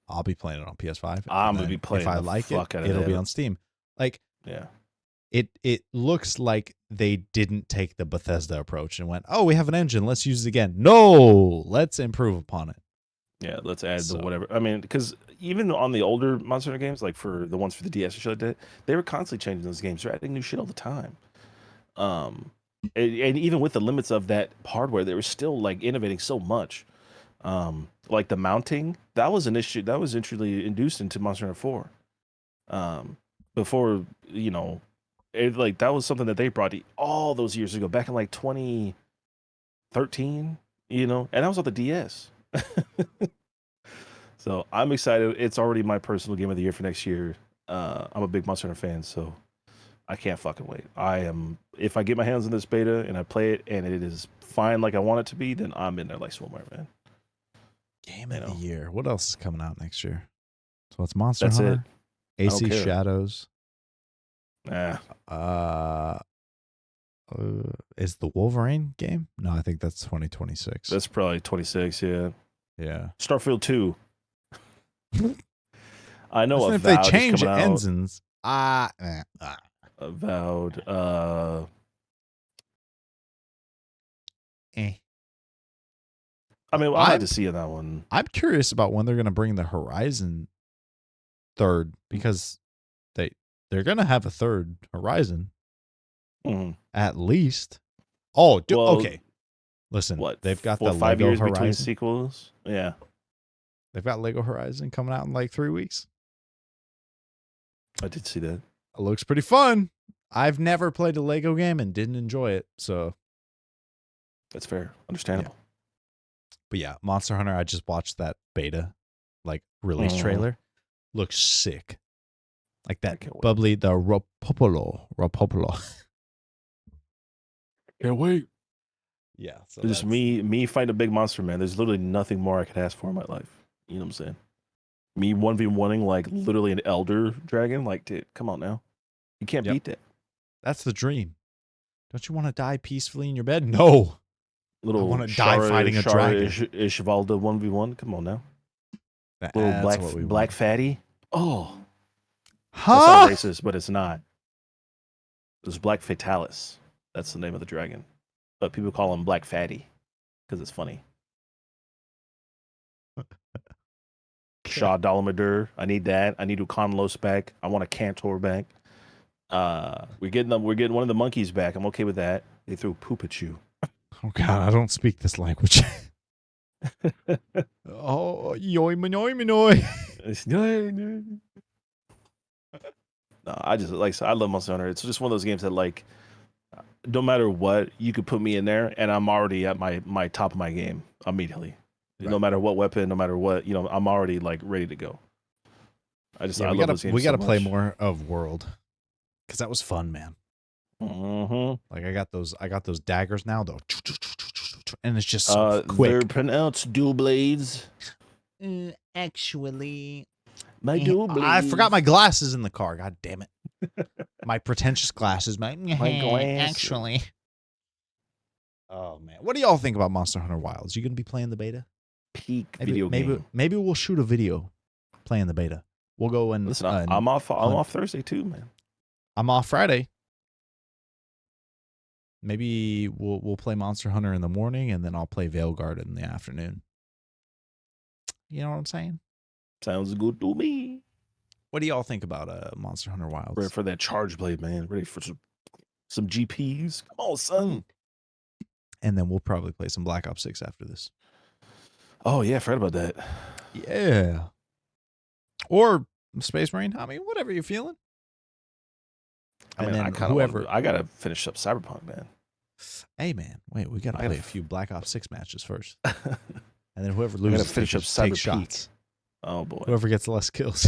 [SPEAKER 1] I'll be playing it on PS5.
[SPEAKER 2] I'm gonna be playing.
[SPEAKER 1] If I like it, it'll be on Steam. Like,
[SPEAKER 2] yeah,
[SPEAKER 1] it looks like they didn't take the Bethesda approach and went, "Oh, we have an engine, let's use it again." No, let's improve upon it.
[SPEAKER 2] Yeah, let's add the whatever. I mean, because even on the older Monster Hunter games, like for the ones for the DS and shit like that, they were constantly changing those games. They're adding new shit all the time. And even with the limits of that hardware, they were still like innovating so much. Like the mounting, that was an issue that was introduced into Monster Hunter 4. Before, it that was something that they brought all those years ago, back in like 2013, and that was on the DS. So I'm excited. It's already my personal game of the year for next year. I'm a big Monster Hunter fan, so I can't fucking wait. If I get my hands on this beta and I play it and it is fine like I want it to be, then I'm in there like swimwear, man.
[SPEAKER 1] Game of the year. What else is coming out next year? So it's Monster Hunter, AC Shadows. Is the Wolverine game? No, I think that's 2026.
[SPEAKER 2] That's probably 26. Yeah.
[SPEAKER 1] Yeah.
[SPEAKER 2] Starfield 2. I know.
[SPEAKER 1] If they change ensigns,
[SPEAKER 2] Avowed. I mean, I'll have to see that one.
[SPEAKER 1] I'm curious about when they're going to bring the Horizon third, because they're going to have a third Horizon at least. Oh, okay. Listen, they've got the
[SPEAKER 2] 5
[SPEAKER 1] Lego
[SPEAKER 2] years
[SPEAKER 1] Horizon
[SPEAKER 2] between sequels. Yeah,
[SPEAKER 1] they've got Lego Horizon coming out in like 3 weeks.
[SPEAKER 2] I did see that.
[SPEAKER 1] It looks pretty fun. I've never played a Lego game and didn't enjoy it, so
[SPEAKER 2] that's fair, understandable.
[SPEAKER 1] Yeah. But yeah, Monster Hunter, I just watched that beta, like release trailer. Looks sick. Like that bubbly, the Rapopolo.
[SPEAKER 2] Can't wait.
[SPEAKER 1] Yeah. So
[SPEAKER 2] just me fighting a big monster, man. There's literally nothing more I could ask for in my life. You know what I'm saying? Me 1v1ing like literally an elder dragon. Like, dude, come on now. You can't beat that.
[SPEAKER 1] That's the dream. Don't you want to die peacefully in your bed? No. I want to die fighting a dragon.
[SPEAKER 2] Ishvalda 1v1. Come on now. Little black fatty. Oh.
[SPEAKER 1] Huh?
[SPEAKER 2] That's not racist, but it's not. It's Black Fatalis. That's the name of the dragon. But people call him Black Fatty because it's funny. Shah Dalamedur. I need that. I need Ukanlos back. I want a Cantor back. We're getting one of the monkeys back. I'm okay with that. They threw poop at you.
[SPEAKER 1] Oh God, I don't speak this language. Oh, yoy minoy.
[SPEAKER 2] No, I just I love Monster Hunter. It's just one of those games that like no matter what, you could put me in there, and I'm already at my top of my game immediately. No
[SPEAKER 1] Right.
[SPEAKER 2] matter what weapon, no matter what, I'm already like ready to go.
[SPEAKER 1] Yeah,
[SPEAKER 2] I
[SPEAKER 1] we
[SPEAKER 2] love
[SPEAKER 1] gotta
[SPEAKER 2] those games
[SPEAKER 1] we
[SPEAKER 2] so
[SPEAKER 1] gotta play
[SPEAKER 2] much.
[SPEAKER 1] more of World because that was fun, man.
[SPEAKER 2] Mm-hmm.
[SPEAKER 1] Like I got those daggers now though, and it's just so
[SPEAKER 2] They're
[SPEAKER 1] quick.
[SPEAKER 2] pronounced dual blades.
[SPEAKER 1] Actually,
[SPEAKER 2] My dual
[SPEAKER 1] I forgot
[SPEAKER 2] blades.
[SPEAKER 1] my glasses in the car. God damn it. My pretentious glasses.
[SPEAKER 2] My glasses.
[SPEAKER 1] Actually. Oh man, what do y'all think about Monster Hunter Wilds? You gonna be playing the beta?
[SPEAKER 2] Peak
[SPEAKER 1] Maybe
[SPEAKER 2] video
[SPEAKER 1] maybe
[SPEAKER 2] game.
[SPEAKER 1] maybe we'll shoot a video playing the beta. We'll go and
[SPEAKER 2] Listen, I'm off. I'm off Thursday too, man.
[SPEAKER 1] I'm off Friday. Maybe we'll play Monster Hunter in the morning, and then I'll play Veilguard in the afternoon. You know what I'm saying?
[SPEAKER 2] Sounds good to me.
[SPEAKER 1] What do y'all think about Monster Hunter Wilds?
[SPEAKER 2] Ready for that charge blade, man. Ready for some GPs. Come on, son.
[SPEAKER 1] And then we'll probably play some Black Ops 6 after this.
[SPEAKER 2] Oh yeah, I forgot about that.
[SPEAKER 1] Yeah. Or Space Marine. I mean, whatever you're feeling.
[SPEAKER 2] I mean, I gotta finish up Cyberpunk, man.
[SPEAKER 1] Hey man, wait, we gotta play a few Black Ops 6 matches first.
[SPEAKER 2] I
[SPEAKER 1] And then whoever
[SPEAKER 2] gotta
[SPEAKER 1] loses
[SPEAKER 2] finish up
[SPEAKER 1] takes
[SPEAKER 2] Cyber
[SPEAKER 1] shots.
[SPEAKER 2] Peak. Oh boy.
[SPEAKER 1] Whoever gets less kills.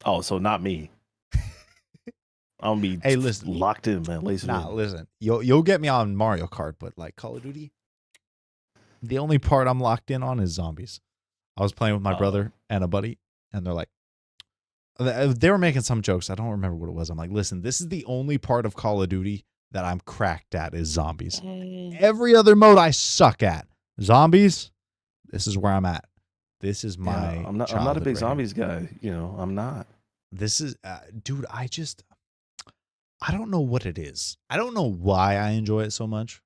[SPEAKER 2] Oh, so not me. I'm gonna be
[SPEAKER 1] listen,
[SPEAKER 2] locked in, man.
[SPEAKER 1] Listen. You'll get me on Mario Kart, but like Call of Duty, the only part I'm locked in on is zombies. I was playing with my brother and a buddy, and they're like, they were making some jokes. I don't remember what it was. I'm like, listen, this is the only part of Call of Duty that I'm cracked at is zombies. Every other mode I suck at. Zombies, this is where I'm at. This is my.
[SPEAKER 2] I'm not a big zombies guy. I'm not.
[SPEAKER 1] This is, dude. I don't know what it is. I don't know why I enjoy it so much.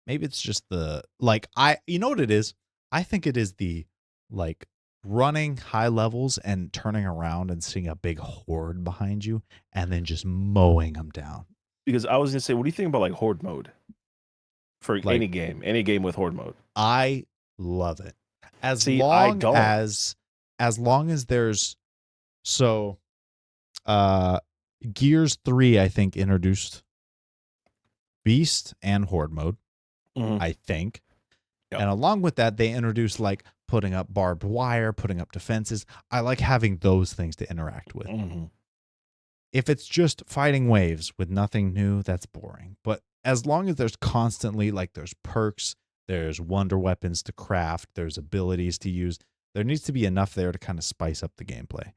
[SPEAKER 1] Maybe it's just you know what it is? I think it is the like running high levels and turning around and seeing a big horde behind you and then just mowing them down.
[SPEAKER 2] Because I was gonna say, what do you think about like horde mode for
[SPEAKER 1] Like,
[SPEAKER 2] any game with horde mode?
[SPEAKER 1] I love it.
[SPEAKER 2] I don't.
[SPEAKER 1] As long as there's Gears 3, I think, introduced Beast and Horde mode, I think. Yep. And along with that, they introduced like putting up barbed wire, putting up defenses. I like having those things to interact with. If it's just fighting waves with nothing new, that's boring. But as long as there's constantly, like, there's perks, there's wonder weapons to craft, there's abilities to use, there needs to be enough there to kind of spice up the gameplay.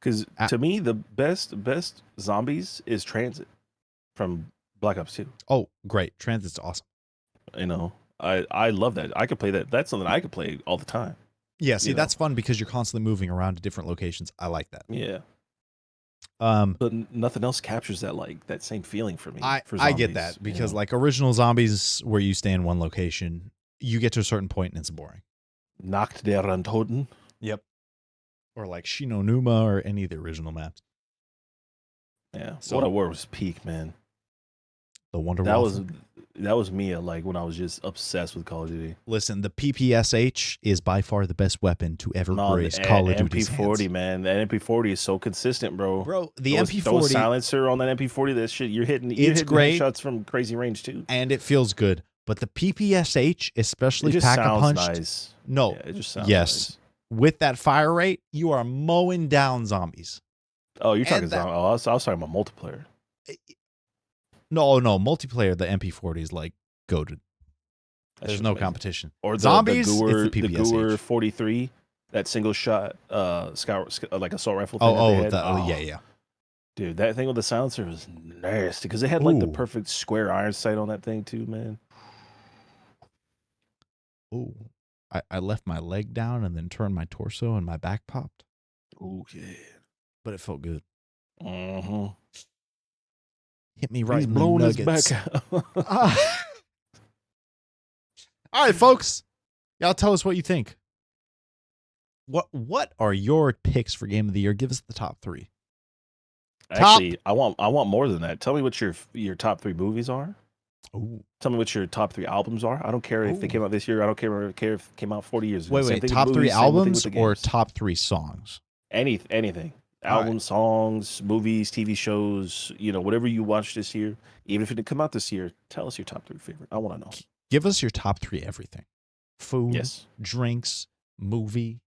[SPEAKER 2] Because to me, the best zombies is Transit from Black Ops 2.
[SPEAKER 1] Oh, great. Transit's awesome.
[SPEAKER 2] I love that. I could play that. That's something I could play all the time.
[SPEAKER 1] Yeah, see, that's fun because you're constantly moving around to different locations. I like that.
[SPEAKER 2] Yeah. But nothing else captures that same feeling for me.
[SPEAKER 1] I get that because like original zombies where you stay in one location, you get to a certain point and it's boring.
[SPEAKER 2] Nacht der Untoten.
[SPEAKER 1] Yep. Or like Shinonuma or any of the original maps.
[SPEAKER 2] Yeah. So, what I wore was peak, man.
[SPEAKER 1] The Wonder
[SPEAKER 2] that was me like when I was just obsessed with Call of Duty.
[SPEAKER 1] Listen, the PPSH is by far the best weapon to ever grace Call of Duty's
[SPEAKER 2] MP40,
[SPEAKER 1] hands.
[SPEAKER 2] Man. That MP40 is so consistent, bro.
[SPEAKER 1] Bro, the MP40
[SPEAKER 2] silencer on that MP40, that shit, you're hitting
[SPEAKER 1] great
[SPEAKER 2] shots from crazy range too.
[SPEAKER 1] And it feels good. But the PPSH, especially
[SPEAKER 2] Pack-a-Punched,
[SPEAKER 1] nice. No.
[SPEAKER 2] Yeah, it just sounds
[SPEAKER 1] nice. With that fire rate, you are mowing down zombies.
[SPEAKER 2] Oh, you're talking zombies. I was talking about multiplayer.
[SPEAKER 1] No, multiplayer, the MP40 is like goated. There's no competition.
[SPEAKER 2] Or
[SPEAKER 1] zombies,
[SPEAKER 2] the Gewehr 43, that single shot like assault rifle thing.
[SPEAKER 1] Yeah.
[SPEAKER 2] Dude, that thing with the silencer was nasty because they had like the perfect square iron sight on that thing too, man.
[SPEAKER 1] Ooh. I left my leg down and then turned my torso and my back popped.
[SPEAKER 2] Ooh, yeah.
[SPEAKER 1] But it felt good.
[SPEAKER 2] Mm-hmm.
[SPEAKER 1] Hit me right in the
[SPEAKER 2] blowing
[SPEAKER 1] nuggets.
[SPEAKER 2] His back out.
[SPEAKER 1] All right, folks. Y'all tell us what you think. What are your picks for Game of the Year? Give us the top 3.
[SPEAKER 2] Actually, I want more than that. Tell me what your top 3 movies are.
[SPEAKER 1] Ooh.
[SPEAKER 2] Tell me what your top 3 albums are. I don't care if they came out this year. I don't care if it came out 40 years ago.
[SPEAKER 1] Wait. Top 3 albums or top 3 songs?
[SPEAKER 2] Anything.
[SPEAKER 1] All right.
[SPEAKER 2] Albums, songs, movies, TV shows, whatever you watched this year, even if it didn't come out this year, tell us your top 3 favorite. I want to know.
[SPEAKER 1] Give us your top 3 everything. Food,
[SPEAKER 2] Yes.
[SPEAKER 1] drinks, movie,